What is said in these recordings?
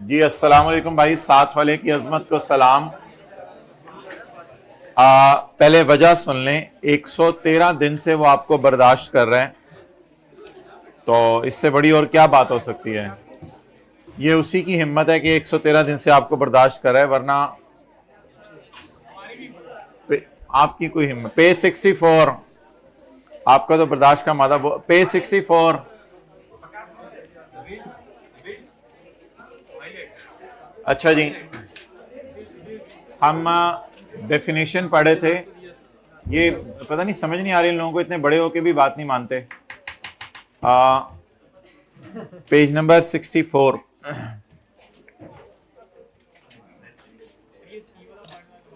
जी अस्सलाम वालेकुम भाई, साथ वाले की अजमत को सलाम। पहले वजह सुन लें। 113 दिन से वो आपको बर्दाश्त कर रहे हैं, तो इससे बड़ी और क्या बात हो सकती है। ये उसी की हिम्मत है कि 113 दिन से आपको बर्दाश्त कर रहा है, वरना आपकी कोई हिम्मत। पे 64, आपका तो बर्दाश्त का मादा। पे 64। अच्छा जी, हम डेफिनेशन पढ़े थे। ये पता नहीं, समझ नहीं आ रही इन लोगों को, इतने बड़े होके भी बात नहीं मानते। Page number 64।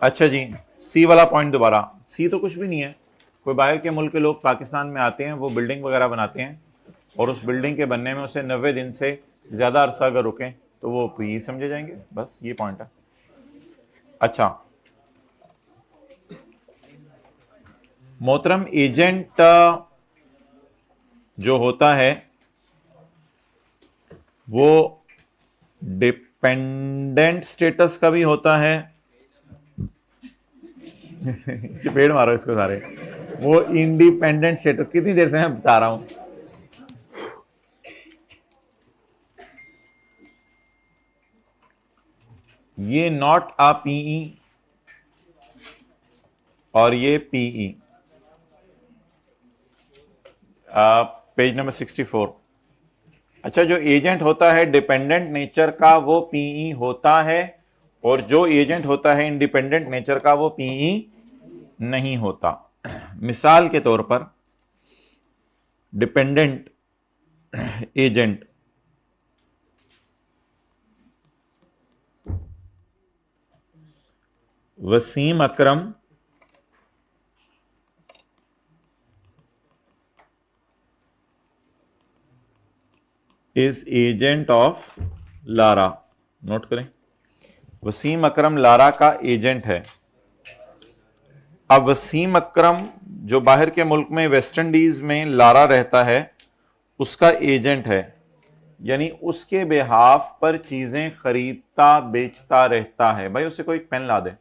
अच्छा जी, सी वाला पॉइंट दोबारा। सी तो कुछ भी नहीं है। कोई बाहर के मुल्क के लोग पाकिस्तान में आते हैं, वो बिल्डिंग वगैरह बनाते हैं, और उस बिल्डिंग के बनने में उसे 90 दिन से ज़्यादा अरसा अगर रुकें तो वो पी समझे जाएंगे। बस ये पॉइंट है। अच्छा मोहतरम, एजेंट जो होता है वो डिपेंडेंट स्टेटस का भी होता है। चपेड़ मारो इसको सारे। वो इंडिपेंडेंट स्टेटस, कितनी देर से मैं बता रहा हूं। ये नॉट अ पीई और ये पीई। Page number 64। अच्छा, जो एजेंट होता है डिपेंडेंट नेचर का वो पीई होता है, और जो एजेंट होता है इंडिपेंडेंट नेचर का वो पीई नहीं होता। मिसाल के तौर पर dependent agent Wasim Akram is agent of Lara. Note करें, वसीम अकरम लारा का एजेंट है। अब वसीम अकरम जो बाहर के मुल्क में वेस्ट इंडीज में लारा रहता है उसका एजेंट है, यानी उसके बेहाफ पर चीजें खरीदता बेचता रहता है। भाई उसे कोई पेन ला दे,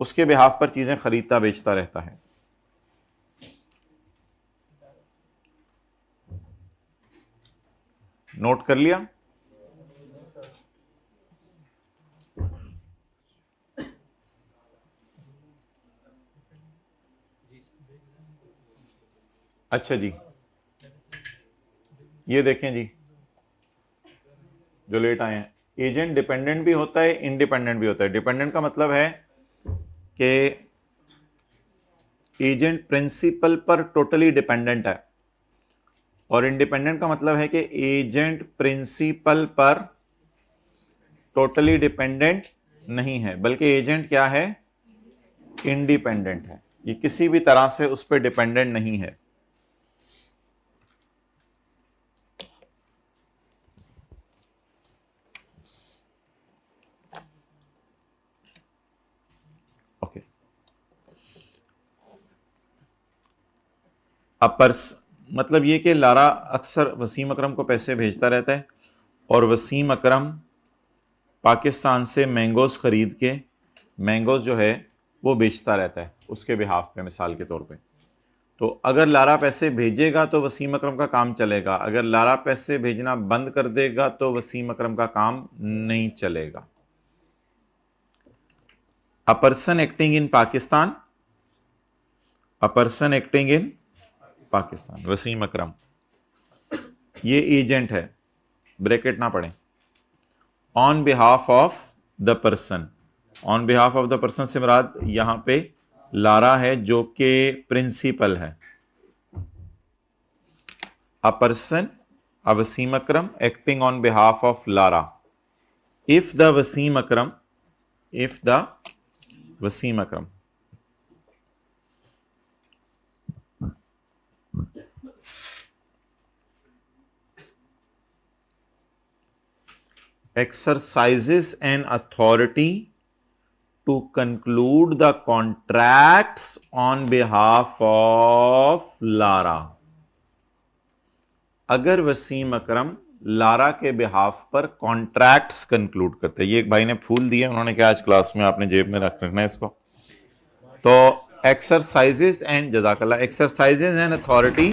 उसके बेहाफ पर चीजें खरीदता बेचता रहता है। नोट कर लिया? अच्छा जी, ये देखें जी, जो लेट आए हैं, एजेंट डिपेंडेंट भी होता है, इंडिपेंडेंट भी होता है। डिपेंडेंट का मतलब है कि एजेंट प्रिंसिपल पर टोटली डिपेंडेंट है, और इंडिपेंडेंट का मतलब है कि एजेंट प्रिंसिपल पर टोटली डिपेंडेंट नहीं है, बल्कि एजेंट क्या है, इंडिपेंडेंट है। ये किसी भी तरह से उस पर डिपेंडेंट नहीं है। ओके, मतलब ये कि लारा अक्सर वसीम अकरम को पैसे भेजता रहता है, और वसीम अकरम पाकिस्तान से मैंगोज खरीद के मैंगोज जो है वो बेचता रहता है उसके बिहाफ पे, मिसाल के तौर पे। तो अगर लारा पैसे भेजेगा तो वसीम अकरम का काम चलेगा, अगर लारा पैसे भेजना बंद कर देगा तो वसीम अकरम का काम नहीं चलेगा। A person acting in Pakistan, a person acting in Pakistan, Wasim Akram ये एजेंट है, ब्रैकेट ना पढ़ें। On behalf of the person, on behalf of the person से मुराद यहां पे लारा है जो कि प्रिंसिपल है। A person, a Wasim Akram acting on behalf of Lara. If the Wasim Akram, if the Wasim Akram exercises an authority to conclude the contracts on behalf of Lara। अगर Wasim Akram Lara के बिहाफ पर कॉन्ट्रैक्ट्स कंक्लूड करते हैं। ये एक भाई ने फूल दिए, उन्होंने कहा आज क्लास में आपने जेब में रखना है इसको। तो एक्सरसाइजेस एंड जज़ाकल्ला, exercises and authority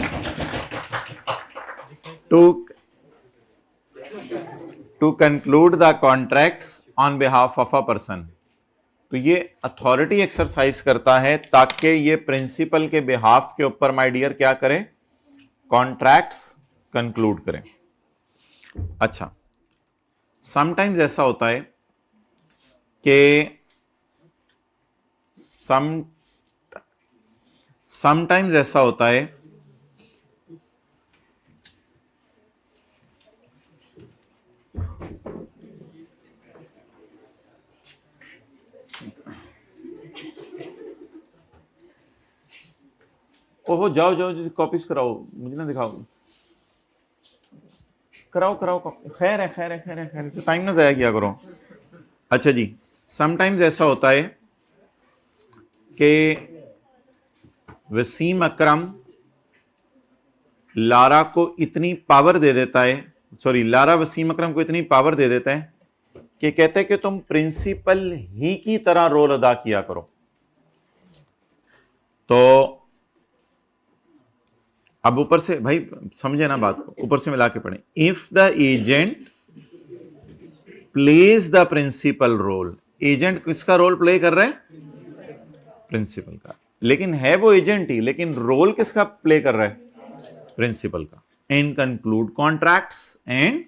to conclude the contracts on behalf of a person. तो ये अथॉरिटी एक्सरसाइज करता है ताकि ये प्रिंसिपल के बिहाफ के ऊपर माय डियर क्या करे, कॉन्ट्रैक्ट्स कंक्लूड करें। अच्छा, समटाइम्स ऐसा होता है कि समटाइम्स ऐसा होता है ओहो जाओ जाओ कॉपीज कराओ, मुझे ना दिखाओ, कराओ कराओ, खैर है खैर है खैर है खैर है, टाइम ना जाया किया करो। अच्छा जी, समटाइम्स ऐसा होता है कि वसीम अकरम लारा को इतनी पावर दे देता है, सॉरी लारा वसीम अकरम को इतनी पावर दे देता है कि कहते हैं कि तुम प्रिंसिपल ही की तरह रोल अदा किया करो। तो अब ऊपर से भाई समझे ना बात को, ऊपर से मिला के पढ़े। If the agent plays the principal role, agent किसका रोल प्ले कर रहा है, प्रिंसिपल का, लेकिन है वो एजेंट ही, लेकिन रोल किसका प्ले कर रहा है, प्रिंसिपल का। एंड कंक्लूड कॉन्ट्रैक्ट्स एंड,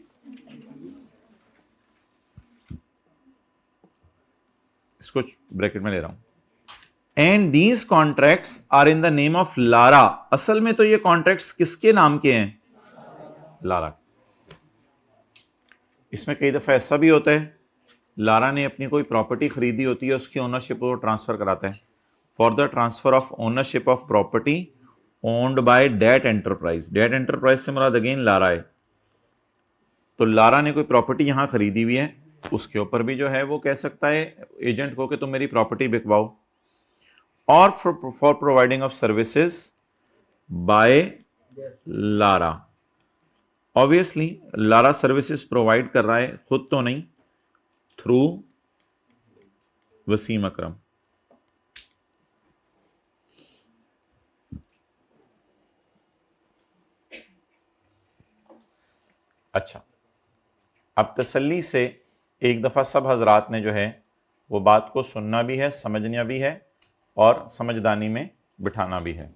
इसको ब्रैकेट में ले रहा हूं, and these contracts are in the name of Lara. असल में तो ये कॉन्ट्रैक्ट्स किसके नाम के हैं, लारा। इसमें कई दफा ऐसा भी होता है लारा ने अपनी कोई प्रॉपर्टी खरीदी होती है, उसकी ओनरशिप वो ट्रांसफर कराता है। For the transfer of ownership of property owned by that enterprise, that enterprise से मुराद अगेन लारा है। तो लारा ने कोई प्रॉपर्टी यहां खरीदी हुई है, उसके ऊपर भी जो है वो कह सकता है एजेंट को कि तुम मेरी प्रॉपर्टी बिकवाओ। और for providing of services by Lara, obviously Lara services provide कर रहा है, खुद तो नहीं, थ्रू वसीम अकरम। अच्छा, अब तसल्ली से एक दफा सब हजरात ने जो है वो बात को सुनना भी है, समझना भी है और समझदानी में बिठाना भी है।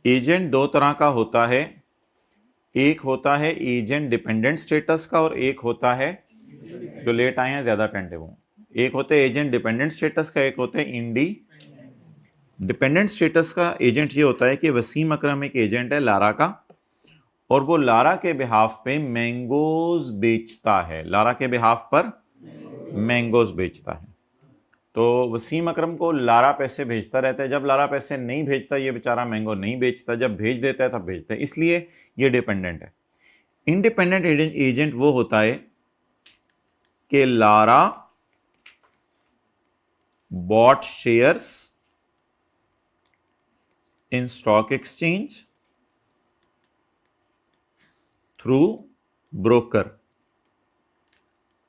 एजेंट दो तरह का होता है, एक होता है एजेंट डिपेंडेंट स्टेटस का और एक होता है, जो लेट आए हैं ज्यादा अटेंटिव हूं, एक होते हैं एजेंट डिपेंडेंट स्टेटस का, एक होते हैं इंडी डिपेंडेंट स्टेटस का। एजेंट ये होता है कि वसीम अकरम एक एजेंट है लारा का, और वो लारा के बिहाफ पे मैंगोज बेचता है, लारा के बिहाफ पर मैंगोज बेचता है। तो वसीम अकरम को लारा पैसे भेजता रहता है, जब लारा पैसे नहीं भेजता ये बेचारा मैंगो नहीं बेचता, जब भेज देता है तब भेजता है, इसलिए ये डिपेंडेंट है। इंडिपेंडेंट एजेंट वो होता है कि Lara bought shares in stock exchange through broker.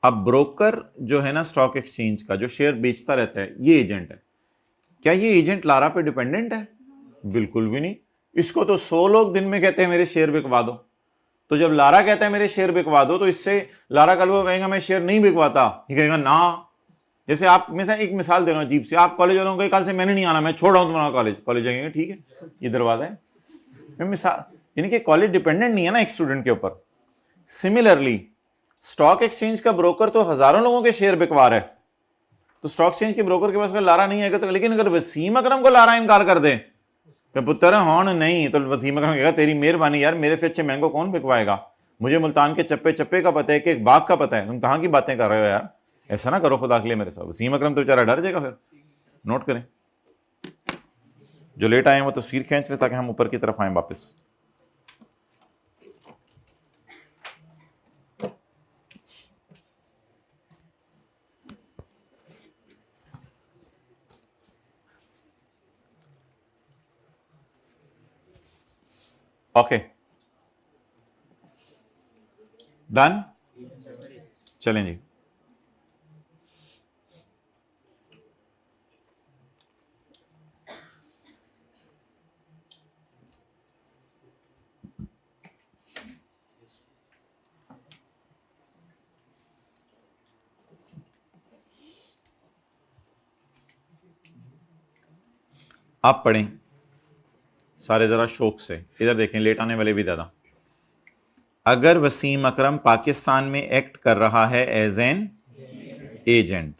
अब ब्रोकर जो है ना स्टॉक एक्सचेंज का, जो शेयर बेचता रहता है, ये एजेंट है। क्या ये एजेंट लारा पे डिपेंडेंट है? बिल्कुल भी नहीं। इसको तो 100 लोग दिन में कहते हैं मेरे शेयर बिकवा दो, तो जब लारा कहता है मेरे शेयर बिकवा दो, तो इससे लारा कल को कहेगा मैं शेयर नहीं बिकवाता, ये कहेगा ना। जैसे आप में से एक मिसाल दे रहा हूं अजीब से, आप कॉलेज वालों को कल से मैंने नहीं आना, मैं छोड़ रहा हूं तुम्हारा कॉलेज, कॉलेज जाएंगे ठीक है, ये दरवाजा है। मैं मिसाल, यानी कि कॉलेज डिपेंडेंट नहीं है ना एक स्टूडेंट के ऊपर। सिमिलरली स्टॉक एक्सचेंज का ब्रोकर तो हजारों लोगों के शेयर बिकवा रहा है, तो स्टॉक एक्सचेंज के ब्रोकर के पास अगर लारा नहीं आएगा तो, लेकिन अगर वसीम अकरम को लारा इनकार कर दे कि पुत्र हॉन नहीं, तो वसीम अकरम कहेगा तेरी मेहरबानी यार, मेरे से अच्छे मैंगो कौन बिकवाएगा, मुझे मुल्तान के चप्पे चप्पे का पता है कि एक बाग का पता है, तुम कहां की बातें कर रहे हो यार, ऐसा ना करो खुदा के लिए मेरे साथ। वसीम अकरम तो बेचारा डर जाएगा। फिर नोट करें, जो लेट आए हैं वो तस्वीर खींच रहे ताकि हम ऊपर की तरफ आए वापस। ओके डन, चलें जी। आप पढ़ें सारे जरा शौक से, इधर देखें, लेट आने वाले भी दादा। अगर वसीम अकरम पाकिस्तान में एक्ट कर रहा है as an agent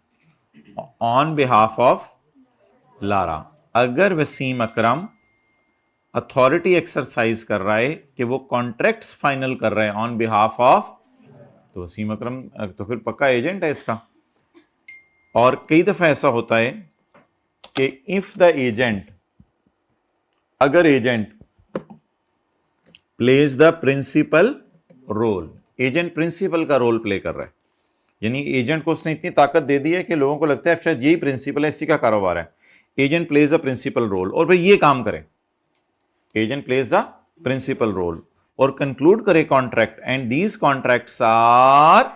on behalf of Lara, अगर वसीम अकरम अथॉरिटी एक्सरसाइज कर रहा है कि वो कॉन्ट्रैक्ट्स फाइनल कर रहा है ऑन बिहाफ ऑफ, तो वसीम अकरम तो फिर पक्का एजेंट है इसका। और कई दफा ऐसा होता है कि इफ द एजेंट, अगर agent plays the principal role, agent principal का रोल प्ले कर रहा है, यानी एजेंट को उसने इतनी ताकत दे दी है कि लोगों को लगता है शायद यही प्रिंसिपल है, इसी का कारोबार है। Agent plays the principal role और भाई ये काम करे, agent plays the principal role और कंक्लूड करे contract, and these contracts are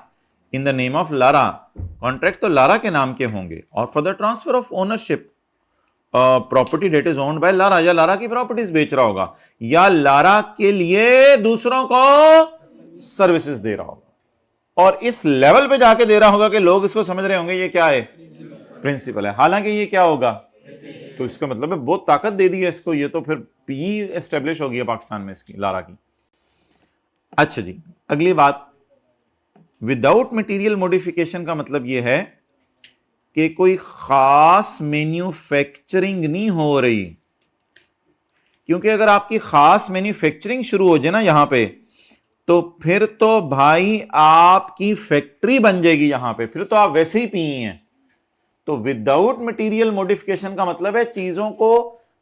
in the name of Lara, contract तो लारा के नाम के होंगे, और for the transfer of ownership property that is owned by Lara, या लारा की प्रॉपर्टीज बेच रहा होगा, या लारा के लिए दूसरों को सर्विसेज दे रहा होगा, और इस लेवल पे जाके दे रहा होगा कि लोग इसको समझ रहे होंगे ये क्या है, प्रिंसिपल है, हालांकि ये क्या होगा, तो इसका मतलब है बहुत ताकत दे दी है इसको, ये तो फिर ही एस्टेब्लिश हो गई है पाकिस्तान में इसकी, लारा की। अच्छा जी, अगली बात, विदाउट मटेरियल मॉडिफिकेशन का मतलब यह है कि कोई खास मैन्युफैक्चरिंग नहीं हो रही, क्योंकि अगर आपकी खास मैन्युफैक्चरिंग शुरू हो जाए ना यहां पे, तो फिर तो भाई आपकी फैक्ट्री बन जाएगी यहां पे, फिर तो आप वैसे ही पी हैं। तो विदाउट मटेरियल मॉडिफिकेशन का मतलब है चीजों को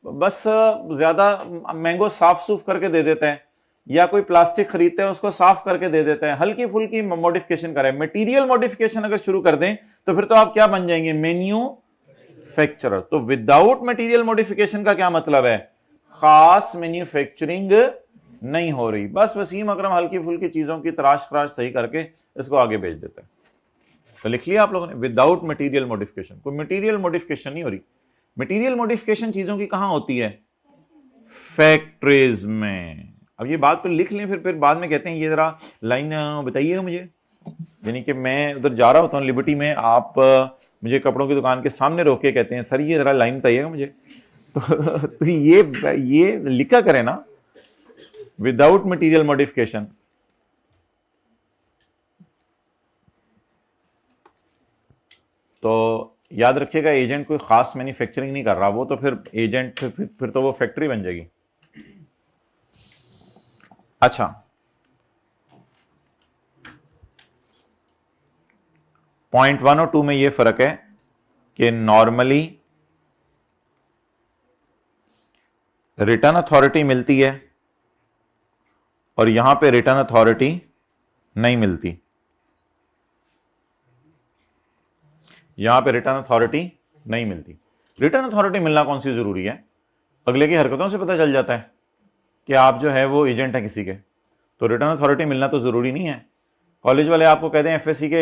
बस ज्यादा मैंगो साफ सूफ करके दे देते हैं, या कोई प्लास्टिक खरीदते हैं उसको साफ करके दे देते हैं, हल्की फुल्की मॉडिफिकेशन करें। मटेरियल मॉडिफिकेशन अगर शुरू कर दें तो फिर तो आप क्या बन जाएंगे, मैन्युफैक्चरर। तो विदाउट मटेरियल मॉडिफिकेशन का क्या मतलब है, खास मैन्युफैक्चरिंग नहीं हो रही, बस वसीम अकरम हल्की फुल्की चीजों की तराश खराश सही करके इसको आगे भेज देता है। तो लिख लिया आप लोगों ने, विदाउट मटेरियल मॉडिफिकेशन, कोई मटेरियल मॉडिफिकेशन नहीं हो रही। मटेरियल मॉडिफिकेशन चीजों की कहां होती है, फैक्ट्रीज में। अब ये बात तो लिख लें, फिर बाद में कहते हैं ये जरा लाइन बताइएगा मुझे, यानी कि मैं उधर जा रहा होता हूँ लिबर्टी में, आप मुझे कपड़ों की दुकान के सामने रोक के कहते हैं सर ये जरा लाइन बताइएगा मुझे, तो ये लिखा करें ना, विदाउट मटेरियल मॉडिफिकेशन। तो याद रखिएगा, एजेंट कोई खास मैन्युफैक्चरिंग नहीं कर रहा, वो तो फिर एजेंट फिर तो वो फैक्ट्री बन जाएगी। अच्छा, पॉइंट 1 और 2 में यह फर्क है कि नॉर्मली रिटर्न अथॉरिटी मिलती है और यहां पे रिटर्न अथॉरिटी नहीं मिलती, यहां पे रिटर्न अथॉरिटी नहीं मिलती। रिटर्न अथॉरिटी मिलना कौन सी जरूरी है, अगले की हरकतों से पता चल जाता है कि आप जो है वो एजेंट है किसी के, तो रिटर्न अथॉरिटी मिलना तो जरूरी नहीं है। कॉलेज वाले आपको कहते हैं एफएससी के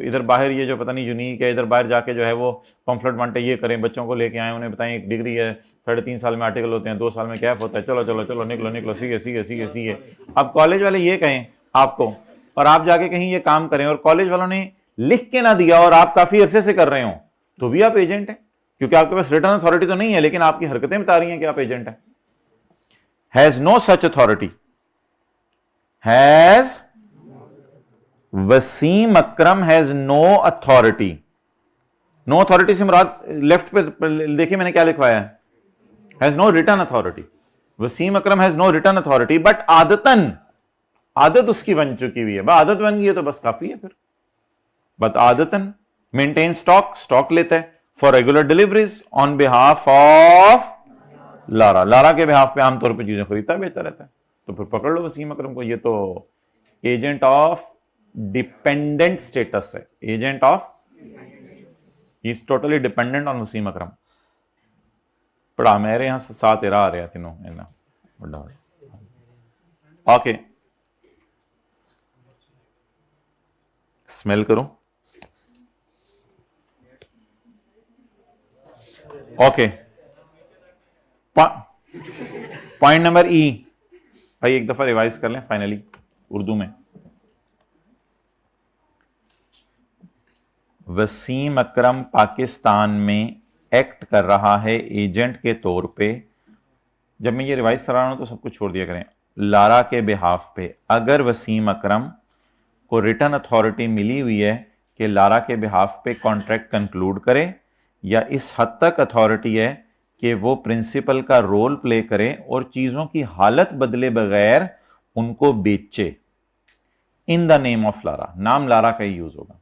इधर बाहर ये जो पता नहीं यूनिक है, इधर बाहर जाके जो है वो पम्फलेट बांटे, ये करें, बच्चों को लेके आए, उन्हें बताएं एक डिग्री है, 3.5 साल में आर्टिकल होते हैं, 2 साल में कैप होता है, चलो चलो चलो निकलो निकलो सीखे सीखे सीखे सीखे। अब कॉलेज वाले ये कहें आपको और आप जाके कहीं ये काम करें और कॉलेज वालों ने लिख के ना दिया और आप काफी अरसे से कर रहे हो, तो भी आप एजेंट हैं, क्योंकि आपके पास रिटर्न अथॉरिटी तो नहीं है, लेकिन आपकी हरकतें बता रही हैं कि आप एजेंट हैं। Has no such authority, has Wasim Akram has no authority. No authority से मुराद लेफ्ट पे देखिए मैंने क्या लिखवाया है, has no return authority. Wasim Akram has no return authority, but आदतन, आदत उसकी बन चुकी हुई है, आदत बन गई है तो बस काफी है फिर। बट आदतन मेंटेन स्टॉक, स्टॉक लेता है for regular deliveries on behalf of Lara, Lara के बिहाफ पे आमतौर पर चीजें खरीदता बेचता रहता है। तो फिर पकड़ लो वसीम अकरम को, ये तो एजेंट ऑफ डिपेंडेंट स्टेटस है, agent of, he is totally dependent on Wasim Akram. पढ़ा मेरे यहां 7 आ रहा तीनों बड़ा ओके, स्मेल करूं? ओके, पॉइंट नंबर ई, भाई एक दफा रिवाइज कर लें फाइनली उर्दू में। वसीम अकरम पाकिस्तान में एक्ट कर रहा है एजेंट के तौर पे। जब मैं ये रिवाइज करा रहा हूं तो सब कुछ छोड़ दिया करें। लारा के बिहाफ पे अगर वसीम अकरम को रिटर्न अथॉरिटी मिली हुई है कि लारा के बिहाफ पे कॉन्ट्रैक्ट कंक्लूड करे, या इस हद तक अथॉरिटी है कि वो प्रिंसिपल का रोल प्ले करे और चीजों की हालत बदले बगैर उनको बेचे, इन द नेम ऑफ लारा, नाम लारा का ही यूज होगा।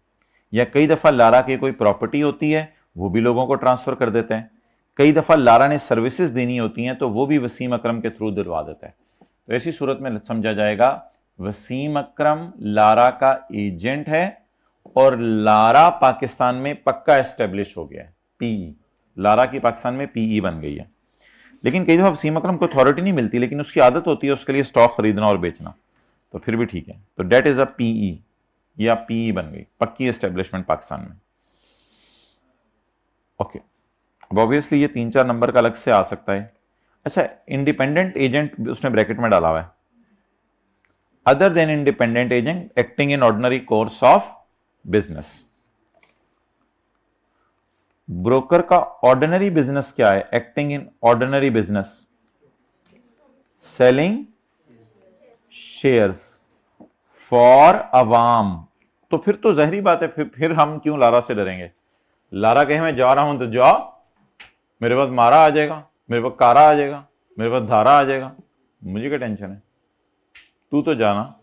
या कई दफा लारा की कोई प्रॉपर्टी होती है वो भी लोगों को ट्रांसफर कर देते हैं, कई दफा लारा ने सर्विसेज देनी होती हैं तो वो भी वसीम अकरम के थ्रू दिलवा देता है। तो ऐसी सूरत में समझा जाएगा वसीम अकरम लारा का एजेंट है और लारा पाकिस्तान में पक्का एस्टेब्लिश हो गया है, पीई, लारा की पाकिस्तान में पीई बन गई है। लेकिन कई दफा वसीम अकरम को अथॉरिटी नहीं मिलती, लेकिन उसकी आदत होती है उसके लिए स्टॉक खरीदना और बेचना, तो फिर भी ठीक है। तो डेट इज अ पीई, या पीई बन गई, पक्की एस्टेब्लिशमेंट पाकिस्तान में। ओके, अब ऑब्वियसली ये 3-4 नंबर का अलग से आ सकता है। अच्छा, इंडिपेंडेंट एजेंट उसने ब्रैकेट में डाला हुआ है, other than independent agent acting in ordinary course of business. Broker का ऑर्डिनरी बिजनेस क्या है? Acting in ordinary business, selling shares for अवाम। तो फिर तो जहरी बात है, फिर हम क्यों लारा से डरेंगे? लारा कहे मैं जा रहा हूं तो जाओ, मेरे पास मारा आ जाएगा, मेरे पास कारा आ जाएगा, मेरे पास धारा आ जाएगा, मुझे क्या टेंशन है, तू तो जाना।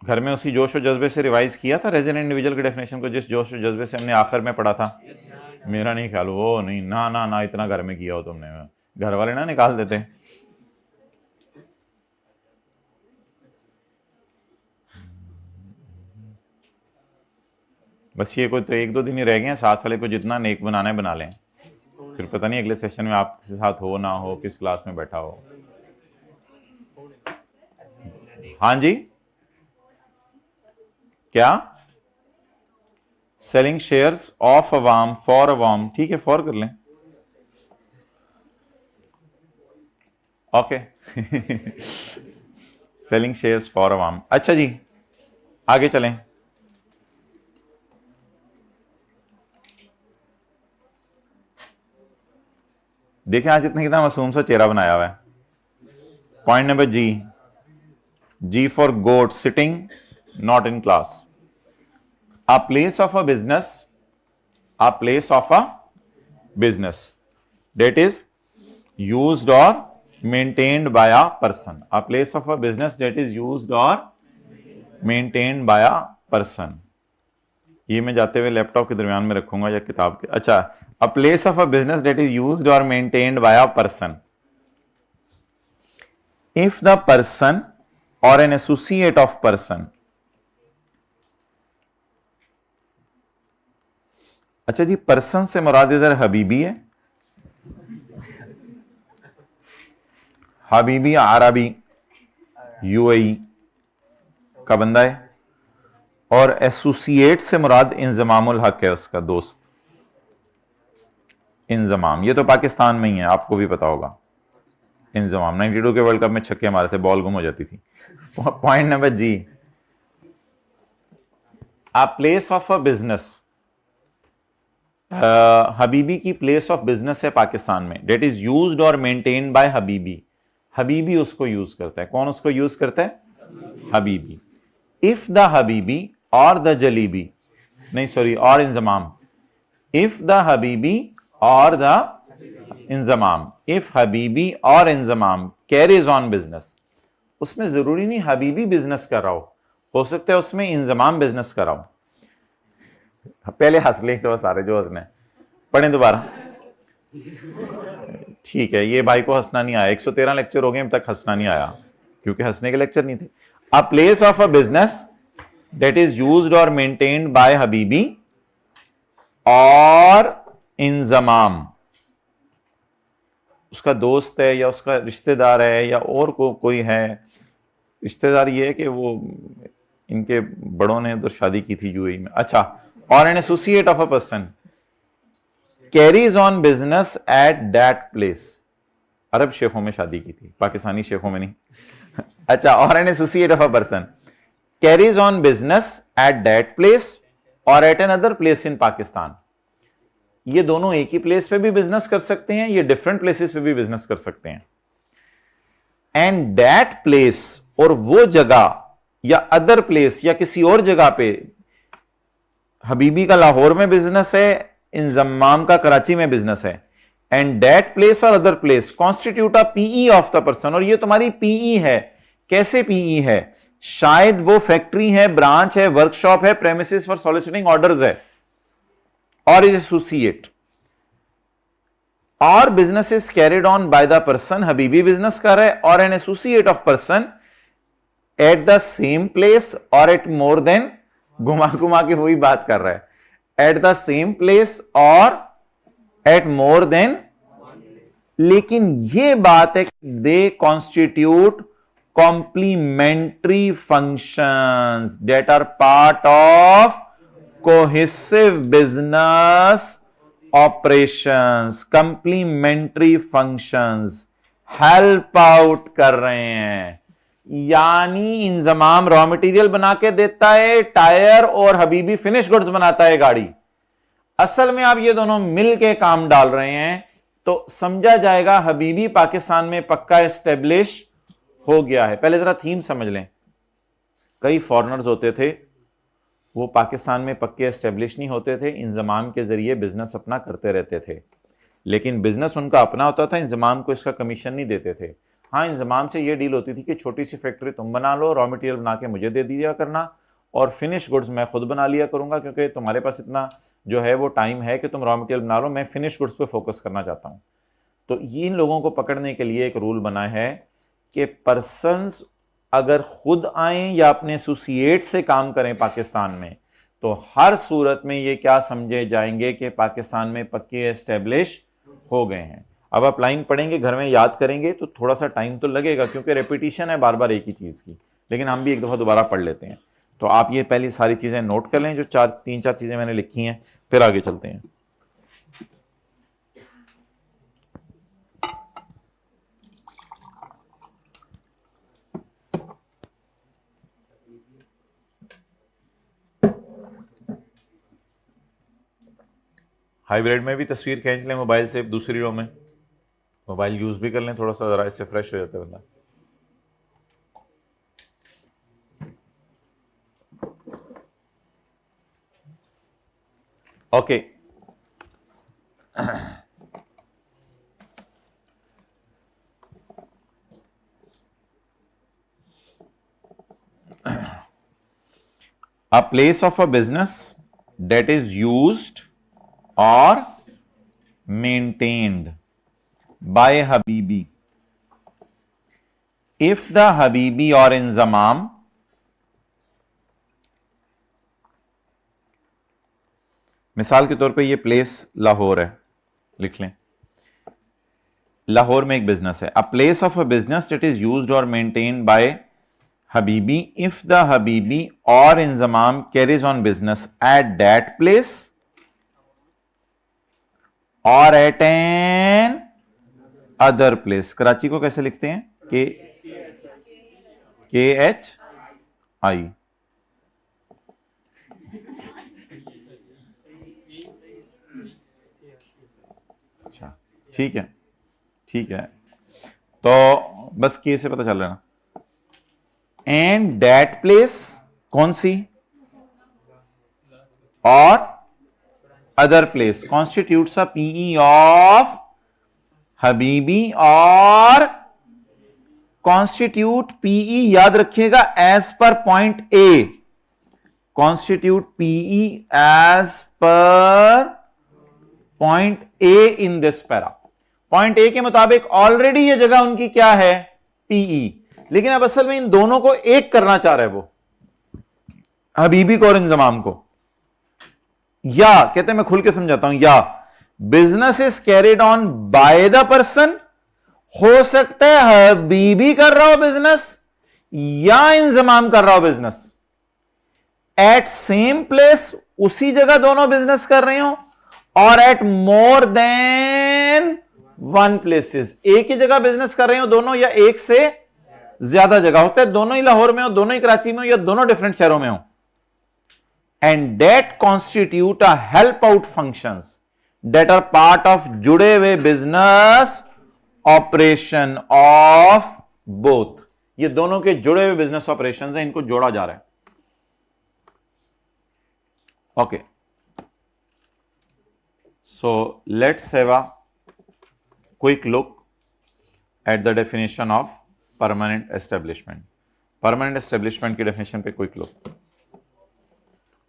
घर में उसी जोश और जज्बे से रिवाइज किया था रेजिडेंट इंडिविजुअल की डेफिनेशन को, जिस जोश और जज्बे से हमने आखिर में पढ़ा था। मेरा नहीं ख्याल, वो नहीं, ना ना ना, इतना घर में किया हो तुमने, घर वाले ना निकाल देते। बस ये कोई तो 1-2 दिन ही रह गए हैं, साथ वाले को जितना नेक बनाना है बना लें, फिर पता नहीं अगले सेशन में आपके साथ हो ना हो, किस क्लास में बैठा हो। हाँ जी, क्या? Selling shares of Awam for अवाम, ठीक है, फॉर कर लें। ओके, सेलिंग शेयर्स फॉर अवाम। अच्छा जी, आगे चलें। देखें आज इतना कितना मासूम सा चेहरा बनाया हुआ है। Point number G, G forgot, sitting not in class. A place of a business, a place of a business that is used or maintained by a person, a place of a business that is used or maintained by a person। ये मैं जाते हुए laptop के दरमियान में रखूंगा या किताब के। अच्छा, a place of a business that is used or maintained by a person if the person or an associate of person। अच्छा जी, पर्सन से मुराद इधर हबीबी है, हबीबी अरबी यूएई का बंदा है, और एसोसिएट से मुराद इंजमामुल हक है, उसका दोस्त इंजमाम। ये तो पाकिस्तान में ही है, आपको भी पता होगा। इंजमाम 92 के वर्ल्ड कप में छक्के मारे थे, बॉल गुम हो जाती थी। Point number G, a place of a business, Habibi की प्लेस ऑफ बिजनेस है पाकिस्तान में, डेट इज यूज्ड और मेंटेन्ड बाय हबीबी। हबीबी उसको यूज करता है। कौन उसको यूज करता है? हबीबी। इफ द हबीबी और द जलीबी, नहीं सॉरी, और इंजमाम, इफ द हबीबी और द इंजमाम, इफ हबीबी और इंजमाम कैरीज ऑन बिजनेस, उसमें जरूरी नहीं हबीबी बिजनेस कर रहा हो सकता है उसमें इंजमाम बिजनेस कर रहा हो। पहले हंस ले तो सारे जो हंसने, पढ़ें दोबारा। ठीक है, ये भाई को हंसना नहीं आया, 113 लेक्चर हो गए अब तक हंसना नहीं आया, क्योंकि हंसने के लेक्चर नहीं थे। अ place of a business that is used और मेंटेन्ड बाय हबीबी और इंजमाम, उसका दोस्त है या उसका रिश्तेदार है या और कोई है। रिश्तेदार ये है कि वो इनके बड़ों ने उधर शादी की थी यूएई में। अच्छा, और an associate of a person carries on business at that place. अरब शेखों में शादी की थी, पाकिस्तानी शेखों में नहीं। अच्छा, और an associate of a person carries on business at that place और at another place in Pakistan. ये दोनों एक ही प्लेस पे भी बिजनेस कर सकते हैं, ये डिफरेंट प्लेसेस पे भी बिजनेस कर सकते हैं। एंड दैट प्लेस, और वो जगह या अदर प्लेस या किसी और जगह पे, हबीबी का लाहौर में बिजनेस है, इंजमाम का कराची में बिजनेस है। एंड दैट प्लेस और other place constitute a PE of the person, और ये तुम्हारी पीई है। कैसे पीई है? शायद वो फैक्ट्री है, ब्रांच है, वर्कशॉप है, प्रेमिसेस फॉर सॉलिसिटिंग ऑर्डर्स है, और इज एसोसिएट। और business is carried on by the person, हबीबी बिजनेस कर रहा है, or an associate of person at the same place और एट मोर देन, घुमा घुमा के वही बात कर रहा है, एट द सेम प्लेस और एट मोर देन। लेकिन यह बात है कि they constitute complementary functions that are part of cohesive business operations. Complementary functions help out कर रहे हैं, यानी इंजमाम रॉ मटेरियल बना के देता है, टायर और हबीबी फिनिश गुड्स बनाता है गाड़ी। असल में आप ये दोनों मिल के काम डाल रहे हैं, तो समझा जाएगा हबीबी पाकिस्तान में पक्का एस्टेब्लिश हो गया है। पहले जरा थीम समझ लें। कई फॉरेनर्स होते थे, वो पाकिस्तान में पक्के एस्टेब्लिश नहीं होते थे, इंजमाम के जरिए बिजनेस अपना करते रहते थे, लेकिन बिजनेस उनका अपना होता था, इंजमाम को इसका कमीशन नहीं देते थे। हाँ, इंजमाम से ये डील होती थी कि छोटी सी फैक्ट्री तुम बना लो, रॉ मटेरियल बना के मुझे दे दिया करना, और फिनिश गुड्स मैं खुद बना लिया करूंगा, क्योंकि तुम्हारे पास इतना जो है वो टाइम है कि तुम रॉ मटेरियल बना लो, मैं फिनिश गुड्स पे फोकस करना चाहता हूं। तो इन लोगों को पकड़ने के लिए एक रूल बना है कि पर्सन्स अगर खुद आए या अपने एसोसिएट से काम करें पाकिस्तान में, तो हर सूरत में ये क्या समझे जाएंगे कि पाकिस्तान में पक्के एस्टेब्लिश हो गए हैं। अब आप लाइन पढ़ेंगे, घर में याद करेंगे, तो थोड़ा सा टाइम तो लगेगा, क्योंकि रेपिटेशन है बार बार एक ही चीज की, लेकिन हम भी एक दफा दोबारा पढ़ लेते हैं। तो आप ये पहली सारी चीजें नोट कर लें, जो तीन चार चीजें मैंने लिखी हैं, फिर आगे चलते हैं। हाइब्रिड में भी तस्वीर खींच लें मोबाइल से, दूसरी रो में मोबाइल यूज भी कर लें थोड़ा सा, जरा इससे फ्रेश हो जाता है बंदा। Okay, a place of a business that is used or maintained by Habibi if the Habibi or Inzamam मिसाल के तौर पे ये प्लेस लाहौर है, लिख लें, लाहौर में एक बिजनेस है। A place of a business that is used और maintained by Habibi if the Habibi और Inzamam carries on business at that place और at another place. Karachi को कैसे लिखते हैं? के एच आई। अच्छा, ठीक है, ठीक है, तो बस के से पता चल रहा है ना। एंड दैट प्लेस कौन सी? और other place constitutes a PE of हबीबी, और कॉन्स्टिट्यूट पीई याद रखिएगा as per point A, constitute PE as per point A in this para. Point A के मुताबिक ऑलरेडी ये जगह उनकी क्या है? पीई। लेकिन अब असल में इन दोनों को एक करना चाह रहा है वो, हबीबी को और इंजमाम को। या कहते हैं, मैं खुल के समझाता हूं, या business is carried on by the person हो सकता है हबीबी कर रहा हो बिजनेस या इंजमाम कर रहा हो बिजनेस, एट सेम प्लेस, उसी जगह दोनों बिजनेस कर रहे हो, और at more than one places, एक ही जगह बिजनेस कर रहे हो दोनों, या एक से ज्यादा जगह होता है, दोनों ही लाहौर में हो, दोनों ही कराची में हो, या दोनों डिफरेंट शहरों में हो, and that constitute a help out functions that are part of जुड़े हुए बिजनेस ऑपरेशन ऑफ बोथ, ये दोनों के जुड़े हुए बिजनेस ऑपरेशंस हैं, इनको जोड़ा जा रहा है। Okay, so let's have a quick look at the definition of permanent establishment. permanent establishment की definition पे quick look।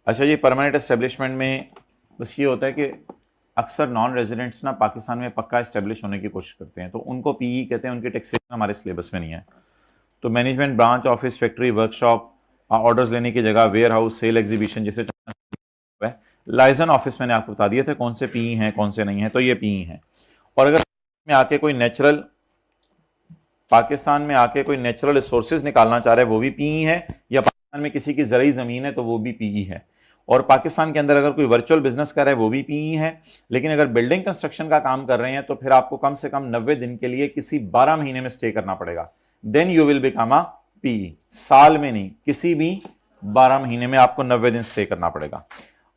अच्छा जी, permanent establishment में बस ये होता है कि अक्सर नॉन रेजिडेंट्स ना पाकिस्तान में पक्का एस्टेब्लिश होने की कोशिश करते हैं, तो उनको पीई कहते हैं, उनकी टैक्सेशन हमारे सिलेबस में नहीं है। तो management, branch, office, factory, workshop, orders लेने की जगह, वेयर हाउस, सेल, एग्जीबिशन, जैसे लाइजन ऑफिस मैंने आपको बता दिए थे कौन से पीई हैं कौन से नहीं है, तो ये पीई हैं। और अगर में आके कोई नेचुरल, पाकिस्तान में आके कोई नेचुरल रिसोर्सेज निकालना चाह रहा है वो भी पीई है, या पाकिस्तान में किसी की ज़रूरी ज़मीन है तो वो भी पीई है। और पाकिस्तान के अंदर अगर कोई वर्चुअल बिजनेस कर रहा है वो भी पीई है। लेकिन अगर बिल्डिंग कंस्ट्रक्शन का काम कर रहे हैं तो फिर आपको कम से कम 90 दिन के लिए किसी 12 महीने में स्टे करना पड़ेगा, then you will become a PE. साल में नहीं, किसी भी 12 महीने में आपको 90 दिन स्टे करना पड़ेगा।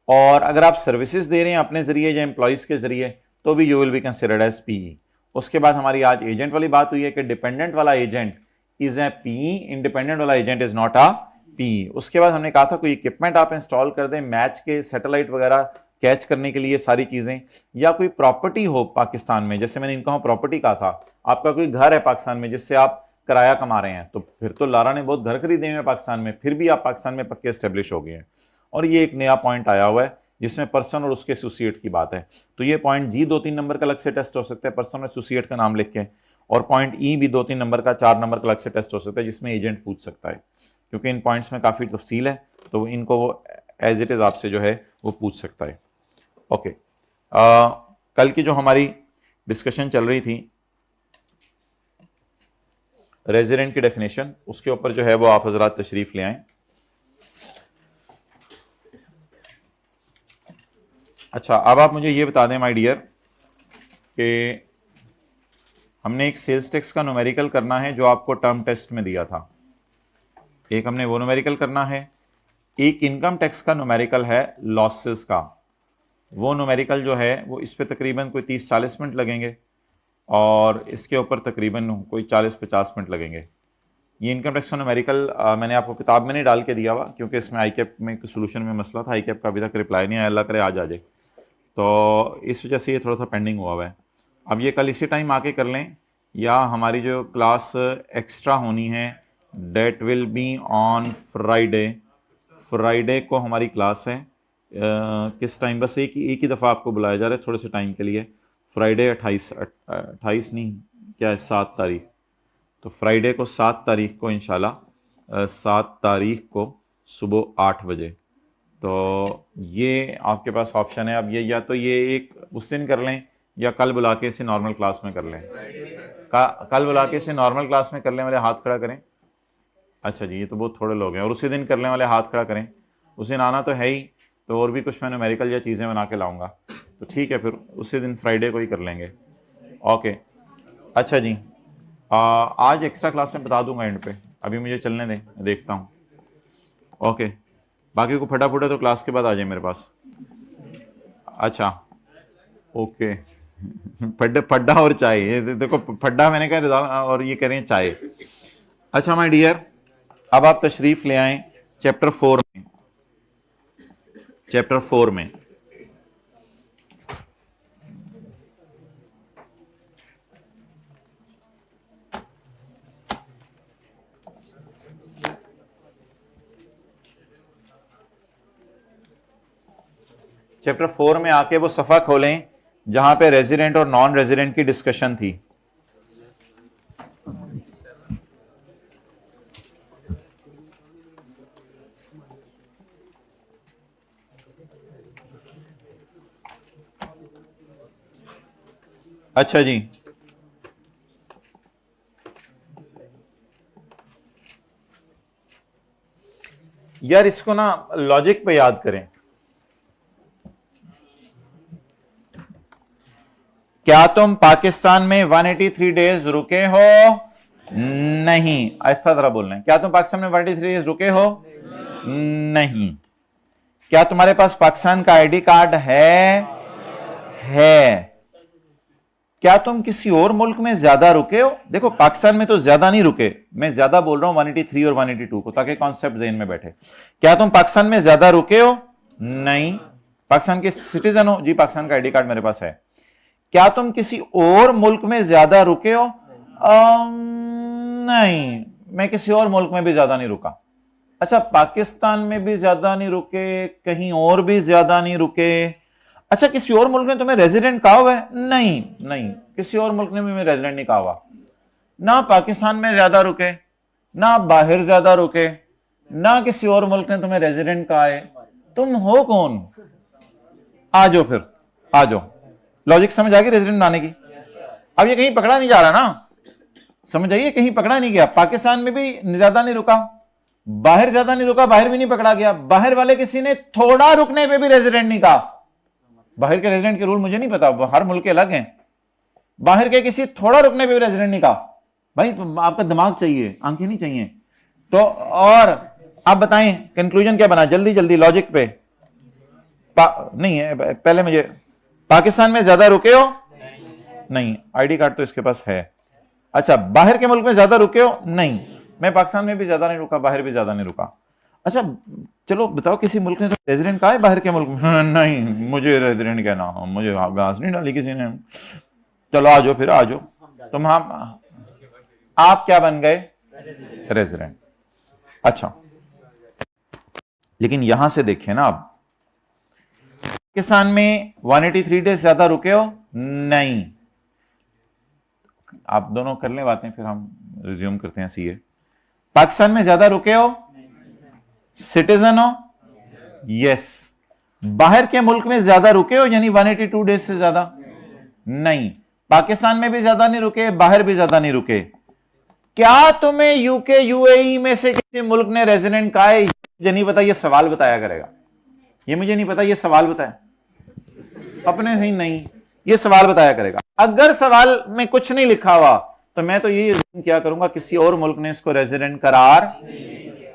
और अगर आप सर्विसेज दे रहे हैं अपने जरिए या एम्प्लॉइज के जरिए तो भी you will be considered as PE. उसके बाद हमारी आज एजेंट वाली बात हुई है कि डिपेंडेंट वाला agent is a PE, independent वाला agent is not a PE. उसके बाद हमने कहा था कोई इक्विपमेंट आप इंस्टॉल कर दें, मैच के सैटेलाइट वगैरह कैच करने के लिए सारी चीजें, या कोई प्रॉपर्टी हो पाकिस्तान में, जैसे मैंने इनका प्रॉपर्टी कहा था, आपका कोई घर है पाकिस्तान में जिससे आप किराया कमा रहे हैं, तो फिर तो लारा ने बहुत घर खरीदे हुए पाकिस्तान में, फिर भी आप पाकिस्तान में पक्के स्टेब्लिश हो गए हैं। और ये एक नया पॉइंट आया हुआ है जिसमें पर्सन और उसके एसोसिएट की बात है, तो ये पॉइंट जी 2-3 नंबर का अलग से टेस्ट हो सकता है पर्सन और एसोसिएट का नाम लिख के, और पॉइंट ई भी 2-3 नंबर का 4 नंबर का अलग से टेस्ट हो सकता है जिसमें एजेंट पूछ सकता है, क्योंकि इन पॉइंट्स में काफ़ी तफसील है, तो इनको वो एज इट इज़ आपसे जो है वो पूछ सकता है। ओके, कल की जो हमारी डिस्कशन चल रही थी रेजिडेंट की डेफिनेशन, उसके ऊपर जो है वो आप हजरात तशरीफ ले आए। अच्छा, अब आप मुझे ये बता दें माय डियर कि हमने एक सेल्स टैक्स का न्यूमेरिकल करना है जो आपको टर्म टेस्ट में दिया था, एक हमने वो न्यूमेरिकल करना है, एक इनकम टैक्स का न्यूमेरिकल है लॉसेस का, वो न्यूमेरिकल जो है वो इस पे तकरीबन कोई 30-40 मिनट लगेंगे, और इसके ऊपर तकरीबन कोई 40-50 मिनट लगेंगे। ये इनकम टैक्स का न्यूमेरिकल मैंने आपको किताब में नहीं डाल के दिया हुआ, क्योंकि इसमें आई कैप में सोल्यूशन में मसला था, आई कैप का अभी तक रिप्लाई नहीं आया, अल्लाह करे आज आ जाए, तो इस वजह से ये थोड़ा सा पेंडिंग हुआ हुआ है। अब ये कल इसी टाइम आके कर लें, या हमारी जो क्लास एक्स्ट्रा होनी है date will be on Friday, Friday को हमारी क्लास है। किस टाइम, बस एक ही दफ़ा आपको बुलाया जा रहा है थोड़े से टाइम के लिए, फ्राइडे 28 नहीं क्या है 7 तारीख, तो फ्राइडे को 7 तारीख को इंशाल्लाह 7 तारीख को सुबह 8 बजे, तो ये आपके पास ऑप्शन है। अब ये या तो ये एक उस दिन कर लें या कल बुला के इसे नॉर्मल क्लास में कर लें। कल बुला के इसे नॉर्मल क्लास में करने वाले हाथ खड़ा करें। अच्छा जी, ये तो बहुत थोड़े लोग हैं, और उसी दिन करने वाले हाथ खड़ा करें। उस दिन आना तो है ही, तो और भी कुछ मैं न्यूमेरिकल या चीज़ें बना के लाऊंगा, तो ठीक है फिर उसी दिन फ्राइडे को ही कर लेंगे। ओके, अच्छा जी, आज एक्स्ट्रा क्लास में बता दूंगा एंड पे, अभी मुझे चलने दें, मैं देखता हूँ। ओके, बाकी को फटाफट तो क्लास के बाद आ जाए मेरे पास। अच्छा ओके, फड्डा और चाय, ये देखो फड्डा मैंने कहा और ये कह रहे हैं चाय। अच्छा माय डियर, अब आप तशरीफ ले आए चैप्टर 4 में। चैप्टर 4 में चैप्टर 4 में आके वो सफ़ा खोलें जहां पे रेजिडेंट और नॉन रेजिडेंट की डिस्कशन थी। अच्छा जी, यार इसको ना लॉजिक पे याद करें। क्या तुम पाकिस्तान में 183 डेज रुके हो? नहीं। ऐसा जरा बोल रहे हैं, क्या तुम पाकिस्तान में 183 डेज रुके हो? नहीं। क्या तुम्हारे पास पाकिस्तान का आईडी कार्ड है? क्या तुम किसी और मुल्क में ज्यादा रुके हो? देखो पाकिस्तान में तो ज्यादा नहीं रुके, मैं ज्यादा बोल रहा हूं 183 और 182 को, ताकि कॉन्सेप्ट ज़हन में बैठे। क्या तुम पाकिस्तान में ज्यादा रुके हो? नहीं। पाकिस्तान के सिटीजन हो? जी, पाकिस्तान का आईडी कार्ड मेरे पास है। क्या तुम किसी और मुल्क में ज्यादा रुके हो? नहीं, मैं किसी और मुल्क में भी ज्यादा नहीं रुका। अच्छा, पाकिस्तान में भी ज्यादा नहीं रुके, कहीं और भी ज्यादा नहीं रुके। अच्छा, किसी और मुल्क ने तुम्हें रेजिडेंट कहा हुआ है? नहीं नहीं, किसी और मुल्क ने भी मैं रेजिडेंट नहीं कहा हुआ। ना पाकिस्तान में ज्यादा रुके, ना बाहर ज्यादा रुके, ना किसी और मुल्क ने तुम्हें रेजिडेंट कहा है। तुम हो कौन? आ जाओ फिर, आ जाओ। लॉजिक समझ आ गई रेजिडेंट बनाने की? अब ये कहीं पकड़ा नहीं जा रहा ना, समझ आइए, कहीं पकड़ा नहीं गया। पाकिस्तान में भी ज्यादा नहीं रुका, बाहर ज्यादा नहीं रुका, बाहर भी नहीं पकड़ा गया। बाहर वाले किसी ने थोड़ा रुकने पे भी रेजिडेंट नहीं कहा। बाहर के रेजिडेंट के रूल मुझे नहीं पता, हर मुल्क के अलग हैं। बाहर के किसी थोड़ा रुकने पे भी रेजिडेंट नहीं कहा। भाई आपका दिमाग चाहिए, आंखें नहीं चाहिए। तो और आप बताएं कंक्लूजन क्या बना, जल्दी जल्दी लॉजिक पे। नहीं है, पहले मुझे, पाकिस्तान में ज्यादा रुके हो? नहीं। आईडी कार्ड तो इसके पास है। अच्छा, बाहर के मुल्क में ज्यादा रुके हो? नहीं, मैं पाकिस्तान में भी ज्यादा नहीं रुका, बाहर भी ज्यादा नहीं रुका। अच्छा चलो बताओ, किसी मुल्क ने तो रेजिडेंट कहा है बाहर के मुल्क में? नहीं, मुझे रेजिडेंट कहना, मुझे घास नहीं डाली किसी ने। चलो आ जाओ फिर, आ जाओ तुम। हम आप क्या बन गए? रेजिडेंट। अच्छा, लेकिन यहां से देखें ना, आप पाकिस्तान में 183 डेज ज्यादा रुके हो? नहीं। आप दोनों कर लें बातें, फिर हम रिज्यूम करते हैं सीए। पाकिस्तान में ज्यादा रुके हो? सिटीजन हो? यस। बाहर के मुल्क में ज्यादा रुके हो, यानी 182 डेज से ज्यादा? नहीं। पाकिस्तान में भी ज्यादा नहीं रुके, बाहर भी ज्यादा नहीं रुके। क्या तुम्हें यूके यूएई में से किसी मुल्क ने रेजिडेंट कहा है? मुझे नहीं पता, ये सवाल बताया करेगा। ये मुझे नहीं पता, ये सवाल बताया अपने ही नहीं, ये सवाल बताया करेगा। अगर सवाल में कुछ नहीं लिखा हुआ तो मैं तो ये क्या करूंगा, किसी और मुल्क ने इसको रेजिडेंट करार।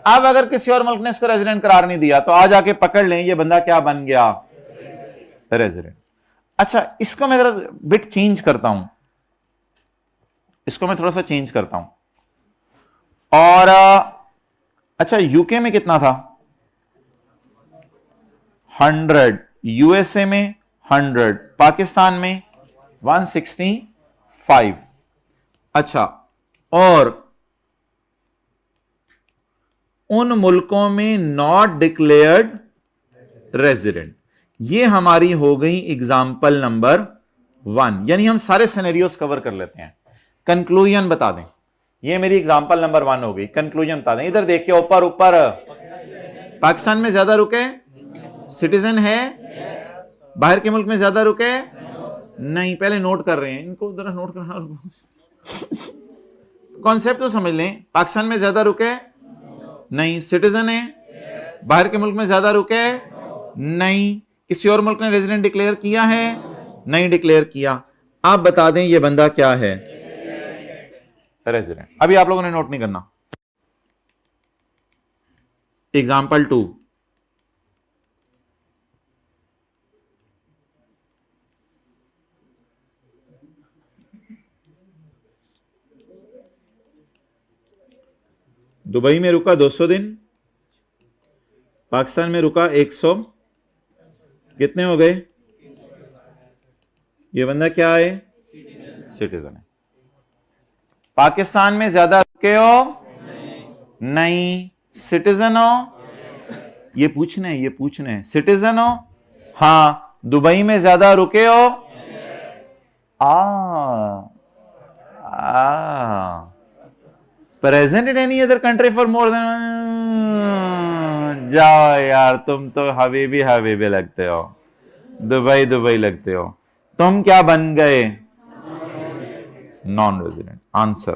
अब अगर किसी और मुल्क ने इसको रेजिडेंट करार नहीं दिया तो आज आके पकड़ लें ये बंदा क्या बन गया? रेजिडेंट। अच्छा, इसको मैं जरा बिट चेंज करता हूं, इसको मैं थोड़ा सा चेंज करता हूं। और अच्छा, यूके में कितना था? 100, यूएसए में 100, पाकिस्तान में 165। अच्छा, और उन मुल्कों में नॉट डिक्लेयर्ड रेजिडेंट। ये हमारी हो गई एग्जाम्पल नंबर 1, यानी हम सारे सिनेरियोस कवर कर लेते हैं। कंक्लूजन बता दें, ये मेरी एग्जाम्पल नंबर 1 हो गई। कंक्लूजन बता दें, इधर देखिए ऊपर ऊपर। पाकिस्तान में ज्यादा रुके, सिटीजन है। बाहर के मुल्क में ज्यादा रुके, नहीं। पहले नोट कर रहे हैं, इनको जरा नोट करना, कॉन्सेप्ट तो समझ लें। पाकिस्तान में ज्यादा रुके, नहीं। सिटीजन है। बाहर के मुल्क में ज्यादा रुके, नहीं। किसी और मुल्क ने रेजिडेंट डिक्लेयर किया है, नहीं डिक्लेयर किया। आप बता दें ये बंदा क्या है? रेजिडेंट। अभी आप लोगों ने नोट नहीं करना। एग्जाम्पल 2, दुबई में रुका 200 दिन, पाकिस्तान में रुका 100, कितने हो गए? ये बंदा क्या है? सिटीजन है। पाकिस्तान में ज्यादा रुके हो? नहीं। सिटीजन हो? ये पूछना है, ये पूछना है। सिटीजन हो? हाँ। दुबई में ज्यादा रुके हो? Present in any other country for more than. जाओ यार, तुम तो हबीबी हबीबी लगते हो, दुबई दुबई लगते हो। तुम क्या बन गए? Non resident. आंसर